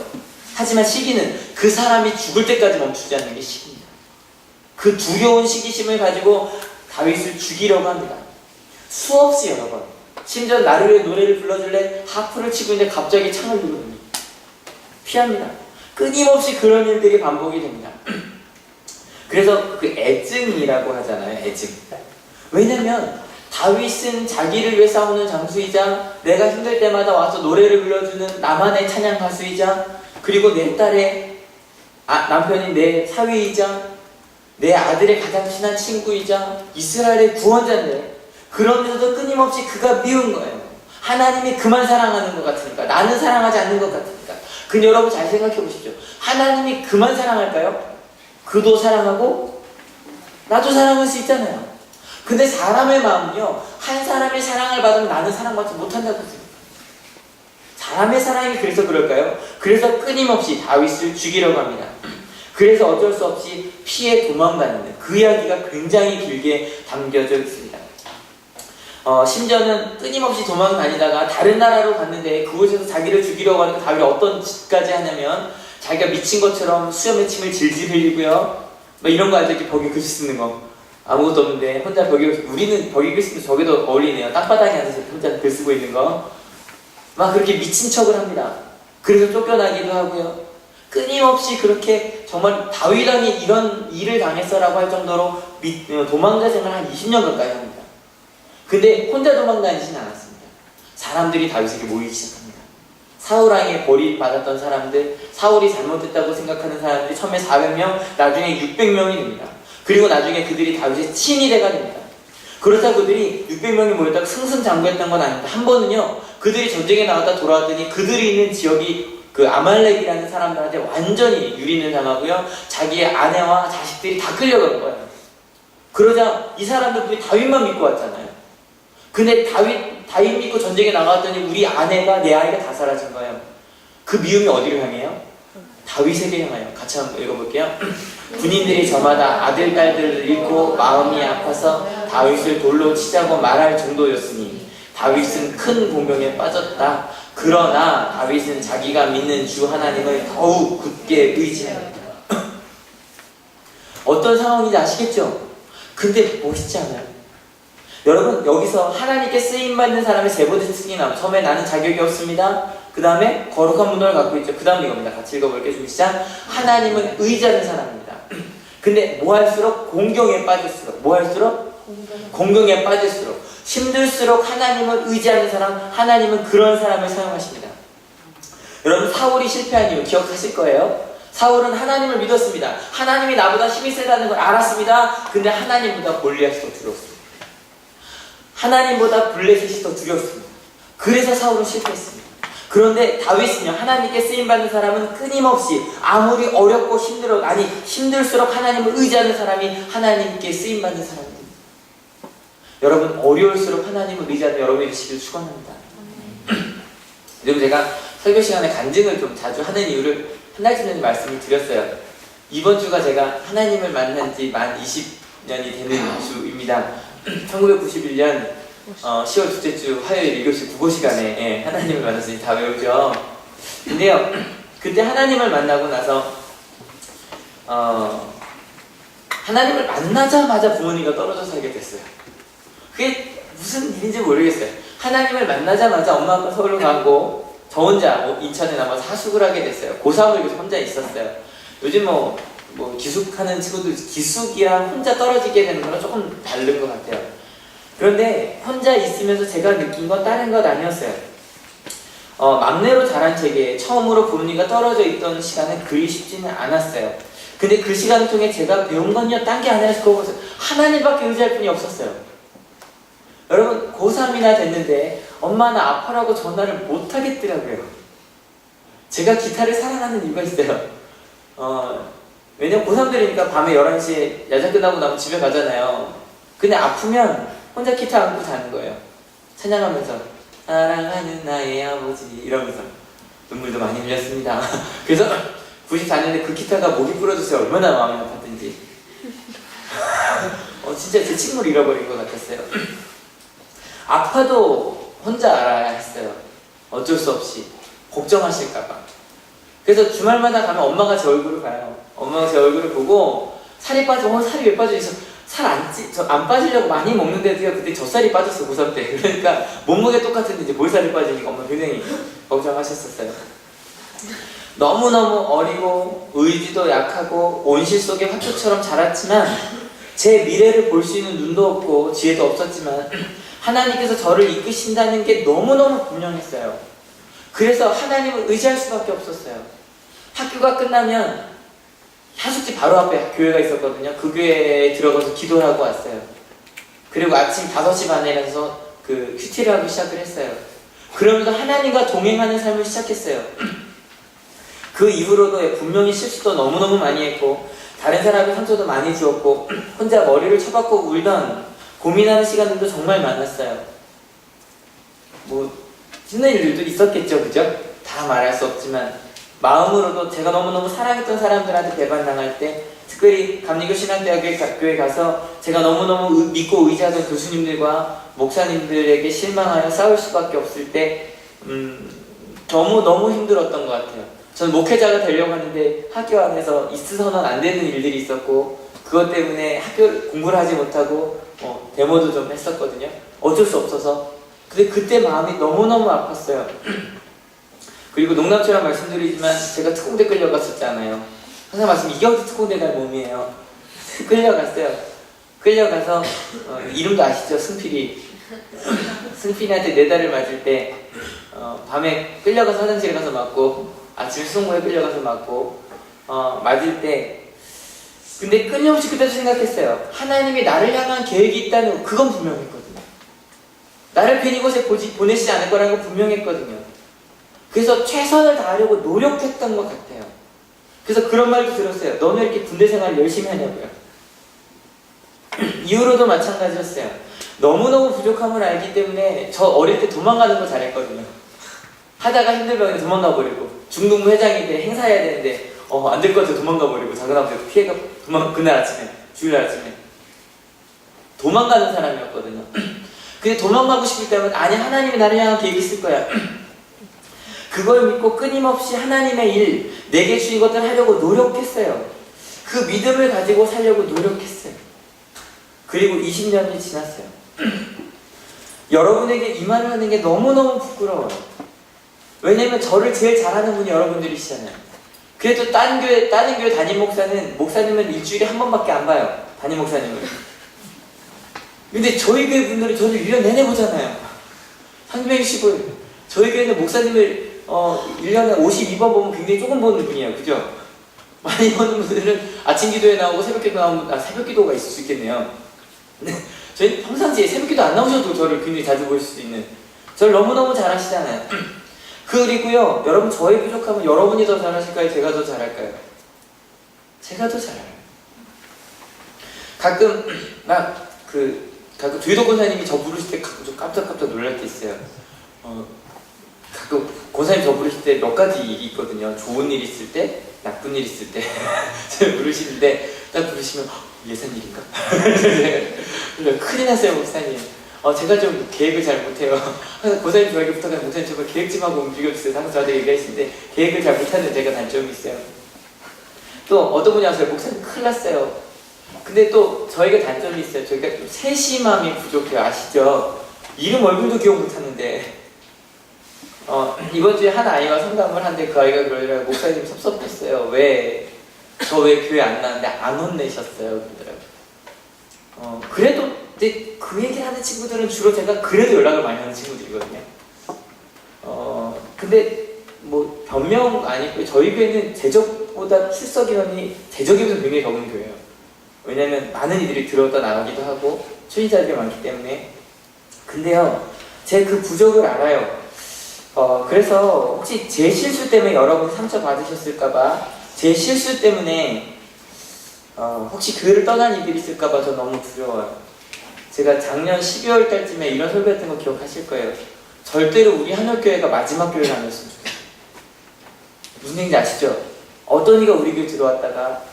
Speaker 1: 하지만 시기는 그 사람이 죽을 때까지 멈추지 않는 게 시기입니다. 그 두려운 시기심을 가지고 다윗을 죽이려고 합니다. 수없이 여러 번. 심지어 나를 위해 노래를 불러줄래? 하프를 치고 있는데 갑자기 창을 누르더니 피합니다. 끊임없이 그런 일들이 반복이 됩니다. 그래서 그 애증이라고 하잖아요. 애증. 왜냐면 다윗은 자기를 위해 싸우는 장수이자 내가 힘들 때마다 와서 노래를 불러주는 나만의 찬양 가수이자 그리고 내 딸의 남편인 내 사위이자 내 아들의 가장 친한 친구이자 이스라엘의 구원자인데 그러면서도 끊임없이 그가 미운 거예요. 하나님이 그만 사랑하는 것 같으니까 나는 사랑하지 않는 것 같으니까. 근데 여러분 잘 생각해 보십시오. 하나님이 그만 사랑할까요? 그도 사랑하고 나도 사랑할 수 있잖아요. 근데 사람의 마음은요 한 사람의 사랑을 받으면 나는 사랑받지 못한다고 생각해요. 사람의 사랑이 그래서 그럴까요? 그래서 끊임없이 다윗을 죽이려고 합니다. 그래서 어쩔 수 없이 피해 도망다니는 그 이야기가 굉장히 길게 담겨져 있습니다. 심지어는 끊임없이 도망다니다가 다른 나라로 갔는데 그곳에서 자기를 죽이려고 하니까 다윗이 어떤 짓까지 하냐면 자기가 미친 것처럼 수염에 침을 질질 흘리고요. 뭐 이런 거 알죠? 이렇게 벽에 글씨 쓰는 거. 아무것도 없는데 혼자 우리는 벽에 글 쓰는 저게도 어울리네요. 땅바닥에 앉아서 혼자 글 쓰고 있는 거. 막 그렇게 미친 척을 합니다. 그래서 쫓겨나기도 하고요. 끊임없이 그렇게 정말 다윗왕이 이런 일을 당했어라고 할 정도로 도망자 생활 한 20년 가까이 합니다. 근데 혼자 도망다니진 않았습니다. 사람들이 다윗에게 모이기 시작합니다. 사울왕에 버림받았던 사람들, 사울이 잘못했다고 생각하는 사람들이 처음에 400명, 나중에 600명이 됩니다. 그리고 나중에 그들이 다윗의 친위대가 됩니다. 그렇다고 그들이 600명이 모였다고 승승장구했던 건 아닙니다. 한 번은요, 그들이 전쟁에 나갔다 돌아왔더니 그들이 있는 지역이 그 아말렉이라는 사람들한테 완전히 유린을 당하고요, 자기의 아내와 자식들이 다 끌려간 거예요. 그러자 이 사람들이 다윗만 믿고 왔잖아요. 근데 다윗 믿고 전쟁에 나갔더니 우리 아내가 내 아이가 다 사라진 거예요. 그 미움이 어디로 향해요? 다윗에게 향하여. 같이 한번 읽어볼게요. 군인들이 저마다 아들, 딸들을 잃고 마음이 아파서 다윗을 돌로 치자고 말할 정도였으니 다윗은 큰 공경에 빠졌다. 그러나 다윗은 자기가 믿는 주 하나님을 더욱 굳게 의지합니다. 어떤 상황인지 아시겠죠? 근데 멋있지 않아요? 여러분 여기서 하나님께 쓰임받는 사람의 세 번째 특징이 나와요. 처음에 나는 자격이 없습니다. 그 다음에 거룩한 문화를 갖고 있죠. 그 다음 이겁니다. 같이 읽어볼게요. 준비 시작. 하나님은 의지하는 사람입니다. 근데 뭐 할수록 공경에 빠질수록 뭐 할수록? 공경에 빠질수록 힘들수록 하나님을 의지하는 사람, 하나님은 그런 사람을 사용하십니다. 여러분 사울이 실패한 이유 기억하실 거예요. 사울은 하나님을 믿었습니다. 하나님이 나보다 힘이 세다는 걸 알았습니다. 근데 하나님보다 골리앗이 더 두려웠습니다. 하나님보다 블레셋이 더 두려웠습니다. 그래서 사울은 실패했습니다. 그런데 다윗은요, 하나님께 쓰임받는 사람은 끊임없이 아무리 어렵고 힘들수록 하나님을 의지하는 사람이 하나님께 쓰임받는 사람입니다. 여러분 어려울수록 하나님을 의지하는 여러분이 되시길 축원합니다. 요즘 제가 설교 시간에 간증을 좀 자주 하는 이유를 한 달쯤 전에 말씀을 드렸어요. 이번 주가 제가 하나님을 만난 지 만 20년이 되는 주입니다. 1991년 10월 둘째 주 화요일 1교시 국어 시간에 하나님을 만났으니 다 외우죠. 근데요, 그때 하나님을 만나고 나서 하나님을 만나자마자 부모님과 떨어져 살게 됐어요. 그게 무슨 일인지 모르겠어요. 하나님을 만나자마자 엄마 아빠 서울로 가고 저 혼자 인천에 남아서 하숙을 하게 됐어요. 고3을 여기서 혼자 있었어요. 요즘 뭐 기숙하는 친구들 기숙이랑 혼자 떨어지게 되는 거랑 조금 다른 것 같아요. 그런데 혼자 있으면서 제가 느낀 건 다른 것 아니었어요. 막내로 자란 제게 처음으로 부모님과 떨어져 있던 시간은 그리 쉽지는 않았어요. 근데 그 시간을 통해 제가 배운 건요, 딴 게 아니라 그거 하나님밖에 의지할 분이 없었어요. 여러분, 고3이나 됐는데 엄마는 아파라고 전화를 못 하겠더라고요. 제가 기타를 사랑하는 이유가 있어요. 왜냐면 고3들이니까 밤에 11시에 야자 끝나고 나면 집에 가잖아요. 근데 아프면 혼자 기타 안고 자는 거예요. 찬양하면서 사랑하는 나의 아버지 이러면서 눈물도 많이 흘렸습니다. 그래서 94년에 그 기타가 목이 부러졌어요. 얼마나 마음이 아팠던지. 진짜 제 친구를 잃어버린 것 같았어요. 아파도 혼자 알아야 했어요. 어쩔 수 없이 걱정하실까봐. 그래서 주말마다 가면 엄마가 제 얼굴을 봐요. 엄마가 제 얼굴을 보고 살이 빠지고 살이 왜 빠져 있어? 살 안 빠지려고 많이 먹는데도요. 그때 젖살이 빠졌어, 고3 때. 그러니까 몸무게 똑같은데 이제 볼살이 빠지니까 엄마 굉장히 걱정하셨었어요. 너무너무 어리고 의지도 약하고 온실 속의 화초처럼 자랐지만 제 미래를 볼 수 있는 눈도 없고 지혜도 없었지만 하나님께서 저를 이끄신다는 게 너무너무 분명했어요. 그래서 하나님을 의지할 수밖에 없었어요. 학교가 끝나면 하숙집 바로 앞에 교회가 있었거든요. 그 교회에 들어가서 기도를 하고 왔어요. 그리고 아침 5시 반에 일어나서 그 큐티를 하기 시작을 했어요. 그러면서 하나님과 동행하는 삶을 시작했어요. 그 이후로도 분명히 실수도 너무너무 많이 했고 다른 사람의 상처도 많이 주었고 혼자 머리를 쳐박고 울던 고민하는 시간들도 정말 많았어요. 뭐 힘든 일들도 있었겠죠, 그죠? 다 말할 수 없지만 마음으로도 제가 너무너무 사랑했던 사람들한테 배반당할 때, 특별히 감리교 신학대학교에 가서 제가 너무너무 믿고 의지하던 교수님들과 목사님들에게 실망하여 싸울 수밖에 없을 때 너무 힘들었던 것 같아요. 저는 목회자가 되려고 하는데 학교 안에서 있어서는 안 되는 일들이 있었고 그것 때문에 학교 공부를 하지 못하고 데모도 좀 했었거든요. 어쩔 수 없어서. 근데 그때 마음이 너무너무 아팠어요. 그리고 농담처럼 말씀드리지만 제가 특공대 끌려갔었잖아요. 항상 말씀 이게 어디 특공대 갈 몸이에요. 끌려갔어요. 끌려가서 이름도 아시죠? 승필이. 승필이한테 4달을 맞을 때 밤에 끌려가서 화장실에 가서 맞고 아침 수송부에 끌려가서 맞고 맞을 때 근데 끊임없이 그때도 생각했어요. 하나님이 나를 향한 계획이 있다는 그건 분명했거든요. 나를 괜히 곳에 보내시지 않을 거라는 건 분명했거든요. 그래서 최선을 다하려고 노력했던 것 같아요. 그래서 그런 말도 들었어요. 너는 이렇게 군대 생활 열심히 하냐고요. 이후로도 마찬가지였어요. 너무너무 부족함을 알기 때문에 저 어릴 때 도망가는 거 잘했거든요. 하다가 힘들면 도망가 버리고 중등부 회장이 돼 행사해야 되는데 안 될 것 같아 도망가 버리고 작은 아버지가 피해가 그날 아침에 주일날 아침에 도망가는 사람이었거든요. 근데 도망가고 싶을 때면 아니 하나님이 나를 향한 계획이 있을 거야. 그걸 믿고 끊임없이 하나님의 일, 내게 주신 것들 하려고 노력했어요. 그 믿음을 가지고 살려고 노력했어요. 그리고 20년이 지났어요. 여러분에게 이 말을 하는 게 너무너무 부끄러워요. 왜냐면 저를 제일 잘하는 분이 여러분들이시잖아요. 그래도 다른 교회 담임 목사님은 일주일에 한 번밖에 안 봐요. 담임 목사님을. 근데 저희 교회 분들이 저를 1년 내내 보잖아요. 365일. 저희 교회는 목사님을 1년에 52번 보면 굉장히 조금 보는 분이에요. 그죠? 많이 보는 분들은 아침 기도에 나오고 새벽 기도 나오면 새벽 기도가 있을 수 있겠네요. 근데 저희 평상시에 새벽 기도 안 나오셔도 저를 굉장히 자주 볼 수 있는 저를 너무너무 잘하시잖아요. 그리고요, 여러분 저의 부족함은 여러분이 더 잘하실까요? 제가 더 잘할까요? 제가 더 잘해요. 가끔 주희도 권사님이 저 부르실 때 가끔 좀 깜짝깜짝 놀랄 때 있어요. 가끔 권사님 저 부르실 때 몇 가지 일이 있거든요. 좋은 일 있을 때, 나쁜 일 있을 때 저 부르시는데 딱 부르시면 예산 일인가? 큰일 났어요 목사님. 제가 좀 계획을 잘 못해요. 항상 권사님 저에게 부탁하는 목사님 제발 계획 좀 하고 움직여주세요. 항상 저한테 얘기하시는데 계획을 잘 못하는 제가 단점이 있어요. 또 어떤 분이 와서요. 목사님 큰일 났어요. 근데 또 저희가 단점이 있어요. 저희가 좀 세심함이 부족해요. 아시죠? 이름 얼굴도 기억 못하는데 이번 주에 한 아이와 상담을 하는데 그 아이가 그러더라고요. 목사님 섭섭했어요. 왜? 저 왜 교회 안 나왔는데 안 혼내셨어요? 그러더라고요. 그래도 근데 그 얘기를 하는 친구들은 주로 제가 그래도 연락을 많이 하는 친구들이거든요. 근데 뭐 변명 아니고 저희 교회는 재적보다 출석 인원이 재적이 비해서 굉장히 적은 교회예요. 왜냐면 많은 이들이 들어왔다 나가기도 하고 초신자들이 많기 때문에. 근데요, 제가 그 부족을 알아요. 그래서 혹시 제 실수 때문에 여러분이 상처 받으셨을까봐, 제 실수 때문에 혹시 교회를 떠난 이들이 있을까봐 저 너무 두려워요. 제가 작년 12월 달쯤에 이런 설교했던 거 기억하실 거예요. 절대로 우리 한옥교회가 마지막 교회가 아니었으면 좋겠어요. 무슨 얘기인지 아시죠? 어떤 이가 우리 교회 들어왔다가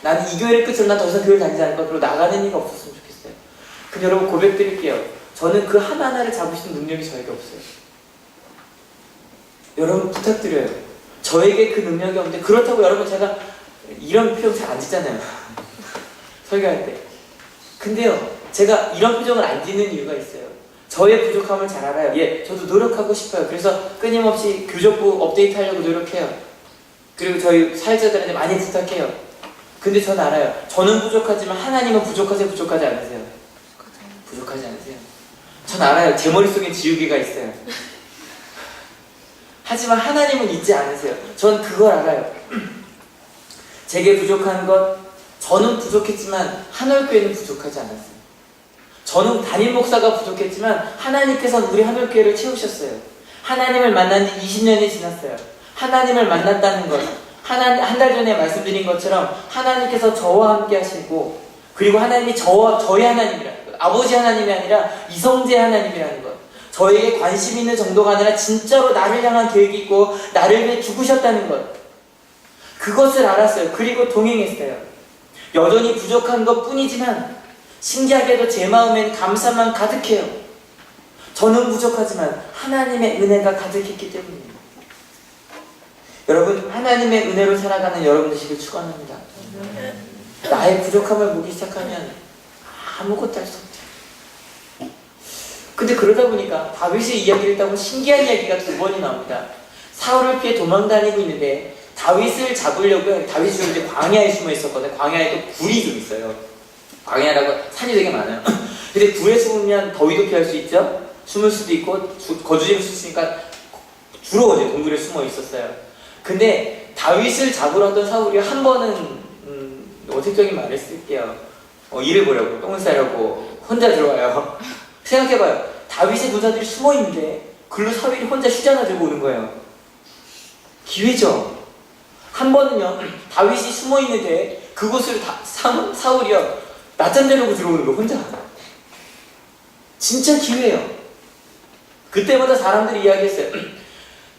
Speaker 1: 나는 이 교회를 끝으로 난 더 이상 교회를 다니지 않을 거야. 그리고 나가는 이가 없었으면 좋겠어요. 근데 여러분 고백드릴게요. 저는 그 하나하나를 잡으시는 능력이 저에게 없어요. 여러분 부탁드려요. 저에게 그 능력이 없는데, 그렇다고 여러분 제가 이런 표정 잘 안 짓잖아요. 설교할 때. 근데요, 제가 이런 표정을 안 짓는 이유가 있어요. 저의 부족함을 잘 알아요. 예, 저도 노력하고 싶어요. 그래서 끊임없이 교적부 업데이트 하려고 노력해요. 그리고 저희 사회자들한테 많이 부탁해요. 근데 저는 알아요. 저는 부족하지만 하나님은 부족하지 않으세요? 부족하지 않으세요? 전 알아요. 제 머릿속에 지우개가 있어요. 하지만 하나님은 잊지 않으세요. 전 그걸 알아요. 제게 부족한 것, 저는 부족했지만 한올교회는 부족하지 않았어요. 저는 담임 목사가 부족했지만 하나님께서는 우리 한올교회를 채우셨어요. 하나님을 만난 지 20년이 지났어요. 하나님을 만났다는 것, 한 달 전에 말씀드린 것처럼 하나님께서 저와 함께 하시고, 그리고 하나님이 저희 하나님이라는 것, 아버지 하나님이 아니라 이성재 하나님이라는 것, 저에게 관심 있는 정도가 아니라 진짜로 나를 향한 계획이 있고 나를 위해 죽으셨다는 것, 그것을 알았어요. 그리고 동행했어요. 여전히 부족한 것 뿐이지만 신기하게도 제 마음엔 감사만 가득해요. 저는 부족하지만 하나님의 은혜가 가득했기 때문입니다. 여러분, 하나님의 은혜로 살아가는 여러분 되시길 축원합니다. 나의 부족함을 보기 시작하면 아무것도 할 수 없죠. 근데 그러다 보니까 다윗의 이야기를 따보면 신기한 이야기가 2번이 나옵니다. 사울을 피해 도망다니고 있는데 다윗을 잡으려고, 다윗이 이제 광야에 숨어 있었거든요. 광야에 또 굴이 좀 있어요. 광야라고 산이 되게 많아요. 근데 굴에 숨으면 더위도 피할 수 있죠. 숨을 수도 있고 거주지를 수 있으니까 주로 이제 동굴에 숨어 있었어요. 근데 다윗을 잡으러 왔던 사울이 한 번은 어색적인 말을 쓸게요. 일을 보려고, 똥을 싸려고 혼자 들어와요. 생각해봐요. 다윗의 군사들이 숨어 있는데 글로 사울이 혼자 휴지 하나 들고 오는 거예요. 기회죠. 한 번은요, 다윗이 숨어 있는데 그곳을 사울이요 낮잠 자려고 들어오는 거 혼자. 진짜 기회예요. 그때마다 사람들이 이야기했어요.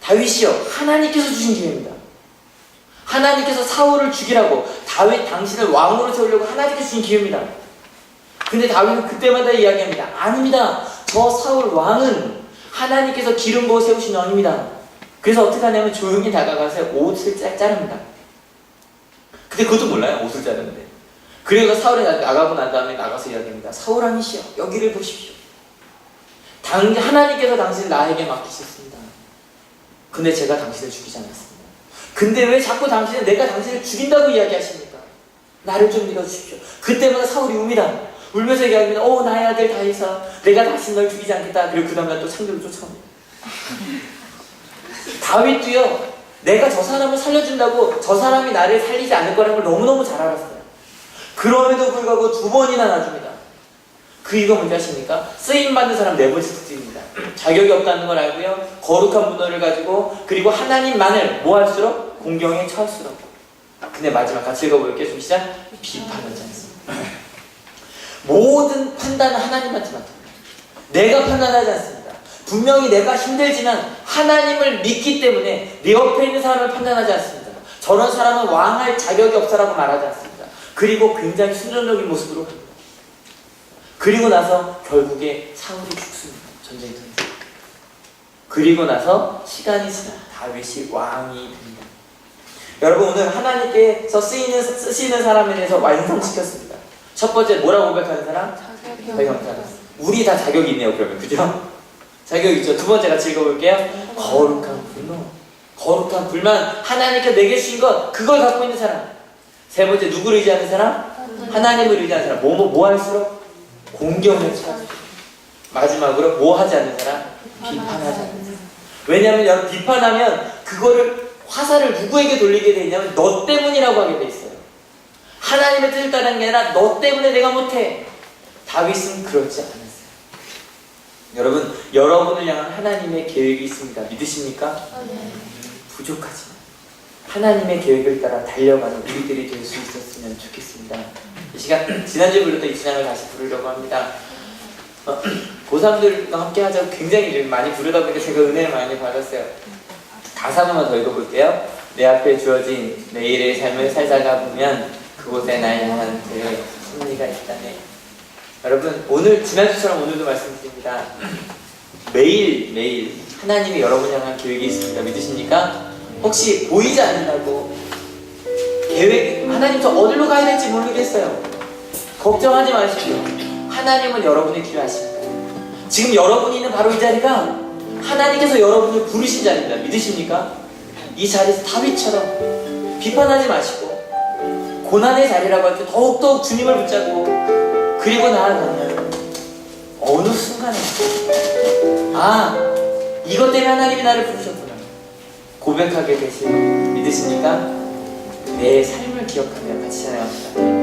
Speaker 1: 다윗이요, 하나님께서 주신 기회입니다. 하나님께서 사울을 죽이라고, 다윗 당신을 왕으로 세우려고 하나님께서 주신 기회입니다. 근데 다윗은 그때마다 이야기합니다. 아닙니다. 저 사울 왕은 하나님께서 기름 부어 세우신 왕입니다. 그래서 어떻게 하냐면 조용히 다가가서 옷을 자릅니다. 근데 그것도 몰라요. 옷을 자르는데. 그래서 사울이 나가고 난 다음에 나가서 이야기합니다. 사울 왕이시여, 여기를 보십시오. 하나님께서 당신을 나에게 맡기셨습니다. 근데 제가 당신을 죽이지 않았습니다. 근데 왜 자꾸 당신은 내가 당신을 죽인다고 이야기하십니까? 나를 좀 믿어주십시오. 그때마다 사울이 웁니다. 울면서 얘기합니다. 나의 아들 다윗아, 내가 다시 널 죽이지 않겠다. 그리고 그 다음날 또 창조를 쫓아옵니다. 다윗도요, 내가 저 사람을 살려준다고 저 사람이 나를 살리지 않을 거라는 걸 너무너무 잘 알았어요. 그럼에도 불구하고 2번이나 놔줍니다. 그 이유가 뭔지 아십니까? 쓰임받는 사람 4번째 특징입니다. 자격이 없다는 걸 알고요, 거룩한 문화를 가지고, 그리고 하나님만을 뭐 할수록? 공경에 처할수록. 근데 마지막 같이 읽어볼게요. 좀 시작. 비판하지 않습니다. 모든 판단은 하나님한테 맡깁니다. 내가 판단하지 않습니다. 분명히 내가 힘들지만 하나님을 믿기 때문에 내 옆에 있는 사람을 판단하지 않습니다. 저런 사람은 왕할 자격이 없다라고 말하지 않습니다. 그리고 굉장히 순종적인 모습으로 갑니다. 그리고 나서 결국에 사울이 죽습니다. 전쟁터에서. 그리고 나서 시간이 지나 다윗이 왕이 됩니다. 여러분, 오늘 하나님께서 쓰시는 사람에 대해서 완성시켰습니다. 첫 번째, 뭐라고 고백하는 사람? 자격이 없는 사람. 우리 다 자격이 있네요. 그러면 그죠? 자격 있죠. 2번째 같이 읽어볼게요. 거룩한 불만. 거룩한 불만, 하나님께 내게 주신 것, 그걸 갖고 있는 사람. 세 번째, 누구를 의지하는 사람? 하나님을 의지하는 사람. 뭐 할수록? 공경을 찾고. 마지막으로 뭐 하지 않는 사람? 비판하지 않는 사람. 왜냐하면 여러분, 비판하면 그거를 화살을 누구에게 돌리게 되냐면 너 때문이라고 하게 돼 있어요. 하나님의 뜻을 따르는 게 아니라 너 때문에 내가 못해. 다윗은 그렇지 않았어요. 여러분, 여러분을 향한 하나님의 계획이 있습니다. 믿으십니까? 부족하지만 하나님의 계획을 따라 달려가는 우리들이 될 수 있었으면 좋겠습니다. 이 시간, 지난주에 불렀던 이 찬양을 다시 부르려고 합니다. 고3들과 함께 하자고 굉장히 많이 부르다 보니까 제가 은혜를 많이 받았어요. 가사 한번만 더 읽어볼게요. 내 앞에 주어진 내일의 삶을 살다가 보면 그곳에 나의 향한 그의 승리가 있다네. 여러분, 오늘 지난주처럼 오늘도 말씀드립니다. 매일 하나님이 여러분 향한 계획이 있습니다. 믿으십니까? 혹시 보이지 않는다고 계획, 하나님 저 어디로 가야 될지 모르겠어요. 걱정하지 마십시오. 하나님은 여러분의 길을 아십니다. 지금 여러분이 있는 바로 이 자리가 하나님께서 여러분을 부르신 자리입니다. 믿으십니까? 이 자리에서 다윗처럼 비판하지 마시고 고난의 자리라고 할 때 더욱더욱 주님을 붙잡고 그리고 나아가면 어느 순간에 이것 때문에 하나님이 나를 부르셨구나 고백하게 되시고 믿으십니까? 내 삶을 기억하며 같이 찬양합시다.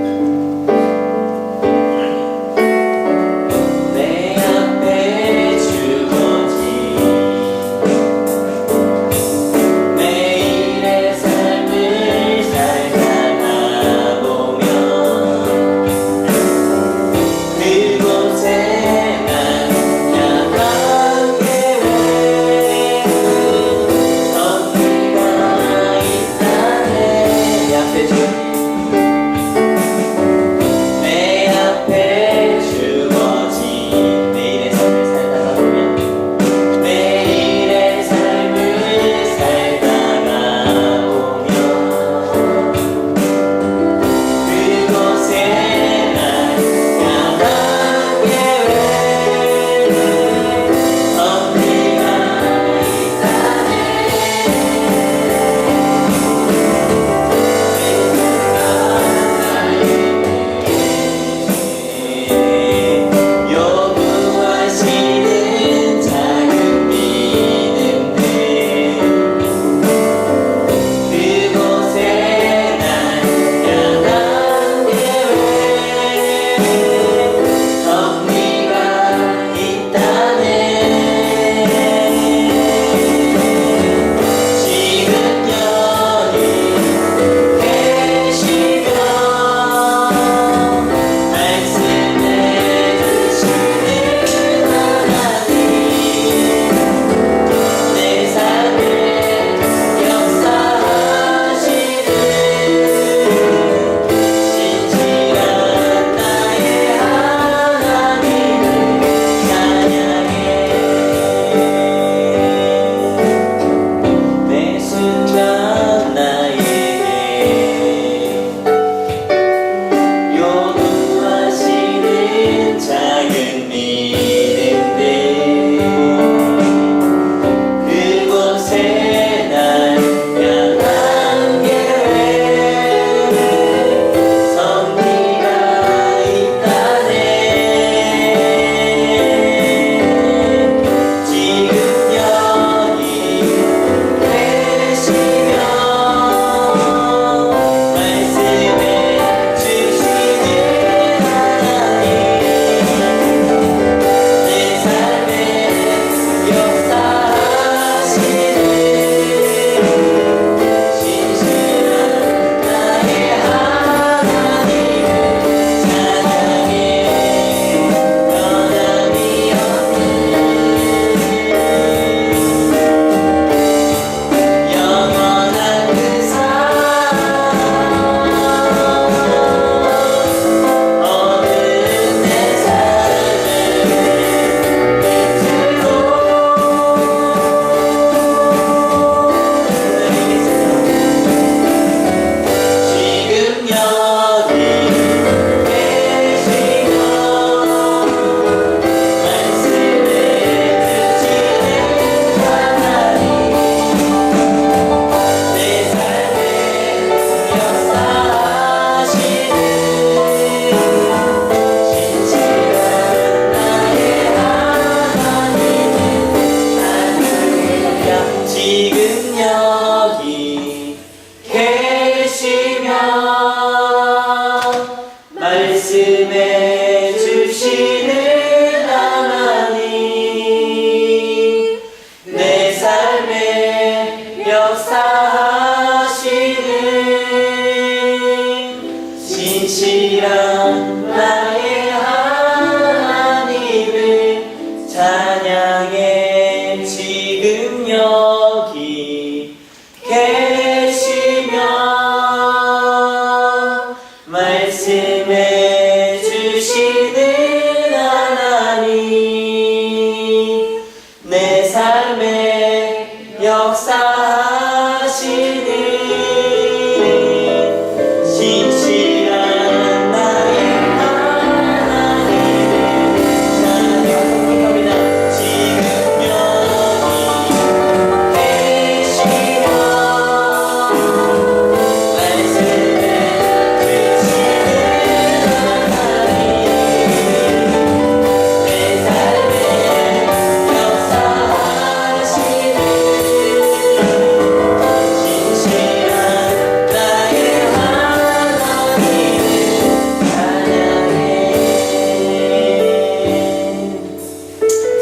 Speaker 1: 찬양해 지금 여기 계시며 말씀해 주시는 하나님 내 삶에 역사하시는 신실한 나의 하나님을 찬양합니다. 지금 여기 계시며 말씀해 주시는 하나님 내 삶에 역사하시는 신실한 나의 하나님을 찬양해.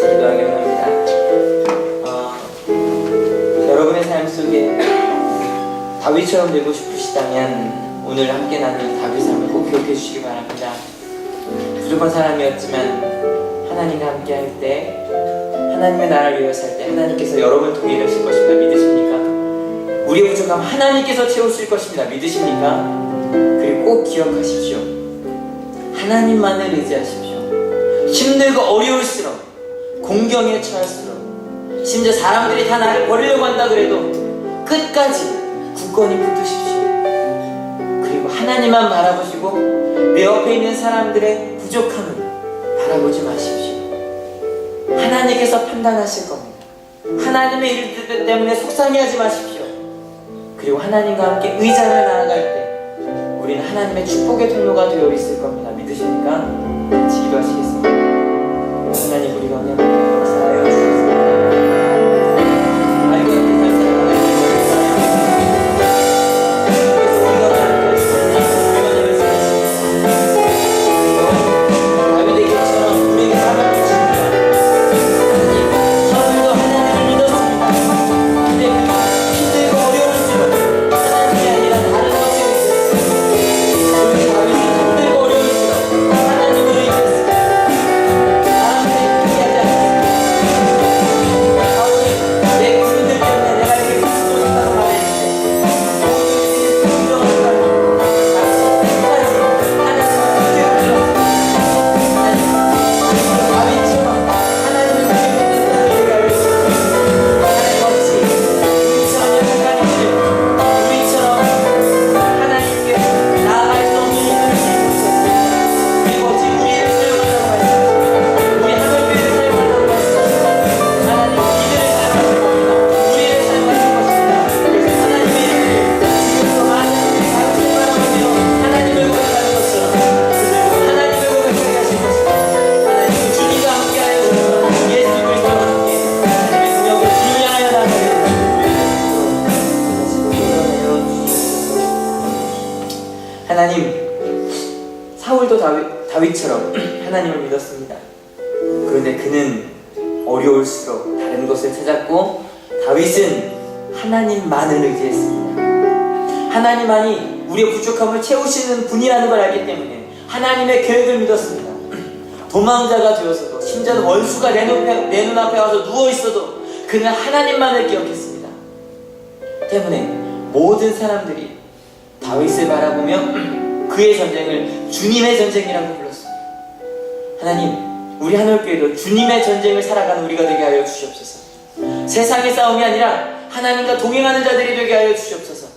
Speaker 1: 기도하기 원합니다. 여러분의 삶 속에 다윗처럼 되고 싶으시다면 오늘 함께 나눈 다윗 삶을 꼭 기억해 주시기 바랍니다. 부족한 사람이었지만 하나님과 함께 할 때, 하나님의 나라를 위해 살 때 하나님께서 여러분을 통해 일하실 것입니다. 믿으십니까? 우리의 부족함 하나님께서 채우실 것입니다. 믿으십니까? 그리고 꼭 기억하십시오. 하나님만을 의지하십시오. 힘들고 어려울수록, 공경에 처할수록, 심지어 사람들이 다 나를 버리려고 한다 그래도 끝까지 굳건히 붙으십시오. 그리고 하나님만 바라보시고 내 옆에 있는 사람들의 부족함을 바라보지 마십시오. 하나님께서 판단하실 겁니다. 하나님의 일 때문에 속상해하지 마십시오. 그리고 하나님과 함께 의자를 나아갈 때 우리는 하나님의 축복의 통로가 되어 있을 겁니다. 믿으십니까? 같이 기도하시겠습니다. 하나님, 우리가 오늘 역사하여 주셨습니다. 알고 있는 삶을 다윗의 길처럼 우리에게 삶을 주십니다. 하나님, 저들도 하나님을 믿었습니다. 근데 힘들고 어려울수록 하나님이 아니라 다른 것을 믿었습니다. 우리 다윗은 힘들고 어려울수록 하나님을 의지했습니다. 사람들이 포기하지 않았습니다. 다윗은 내 군인들 때문에 내가 이렇게 죽고 싶다고 말했는데 모든 일들이 불평을 하고 마치 끝까지 하나님을 붙들었습니다. 다윗처럼 하나님을 붙들었다는 우리가 알고 있습니다. 하나님 어찌 우리처럼 약한 이들, 우리처럼 하나님께 나아갈 수 없는 일들을 지고 있었습니다. 그리고 어찌 우리를 사용한다고 말씀하십니다. 우리 하늘교회를 사용한다고 말씀하십니다. 하나님 이들을 사용하실 겁니다. 우리를 사용하실 것입니다. 그래서 하나님의 일을 지금도 많은 다윗을 바라보며 하나님을 고백하는 것처럼 그들도 하나님을 고백하게 하실 것입니다. 하나님 주님과 함께하여 주셔서 예수 그리스도와 함께 하나님의 능력을 주량하여 나가게 하나님, 사울도 다윗처럼 하나님을 믿었습니다. 그런데 그는 어려울수록 다른 것을 찾았고 다윗은 하나님만을 의지했습니다. 하나님만이 우리의 부족함을 채우시는 분이라는 걸 알기 때문에 하나님의 계획을 믿었습니다. 도망자가 되어서도 심지어는 원수가 내 눈앞에 와서 누워있어도 그는 하나님만을 기억했습니다. 때문에 모든 사람들이 다윗을 바라보며 그의 전쟁을 주님의 전쟁이라고 불렀습니다. 하나님, 우리 하늘교회도 주님의 전쟁을 살아가는 우리가 되게 하여 주시옵소서. 세상의 싸움이 아니라 하나님과 동행하는 자들이 되게 하여 주시옵소서.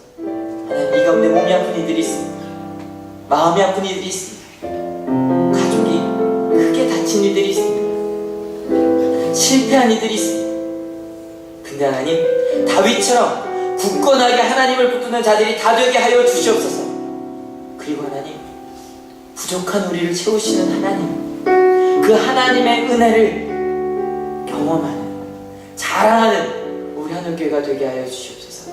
Speaker 1: 하나님, 이 가운데 몸이 아픈 이들이 있습니다. 마음이 아픈 이들이 있습니다. 가족이 크게 다친 이들이 있습니다. 실패한 이들이 있습니다. 근데 하나님, 다윗처럼 굳건하게 하나님을 붙드는 자들이 다 되게 하여 주시옵소서. 그리고 하나님, 부족한 우리를 채우시는 하나님, 그 하나님의 은혜를 경험하는, 자랑하는 우리 하늘교회가 되게 하여 주시옵소서.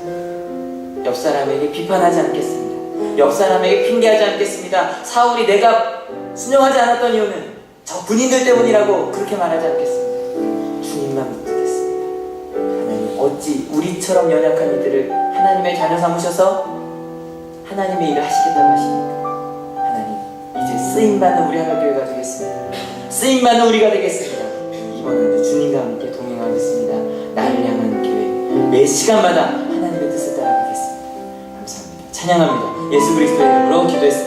Speaker 1: 옆 사람에게 비판하지 않겠습니다. 옆 사람에게 핑계하지 않겠습니다. 사울이 내가 순종하지 않았던 이유는 저 군인들 때문이라고 그렇게 말하지 않겠습니다. 주님만 믿겠습니다. 하나님, 어찌 우리처럼 연약한 이들을 하나님의 자녀 삼으셔서 하나님의 일을 하시겠다고 하십니까? 하나님, 이제 쓰임받는 우리 하늘교회가 되겠습니다. 쓰임받는 우리가 되겠습니다. 이 이번 한 주 주님과 함께 동행하겠습니다. 나를 향한 교회, 매 시간마다 하나님의 뜻을 따라가겠습니다. 감사합니다. 찬양합니다. 예수 그리스도의 이름으로 기도했습니다.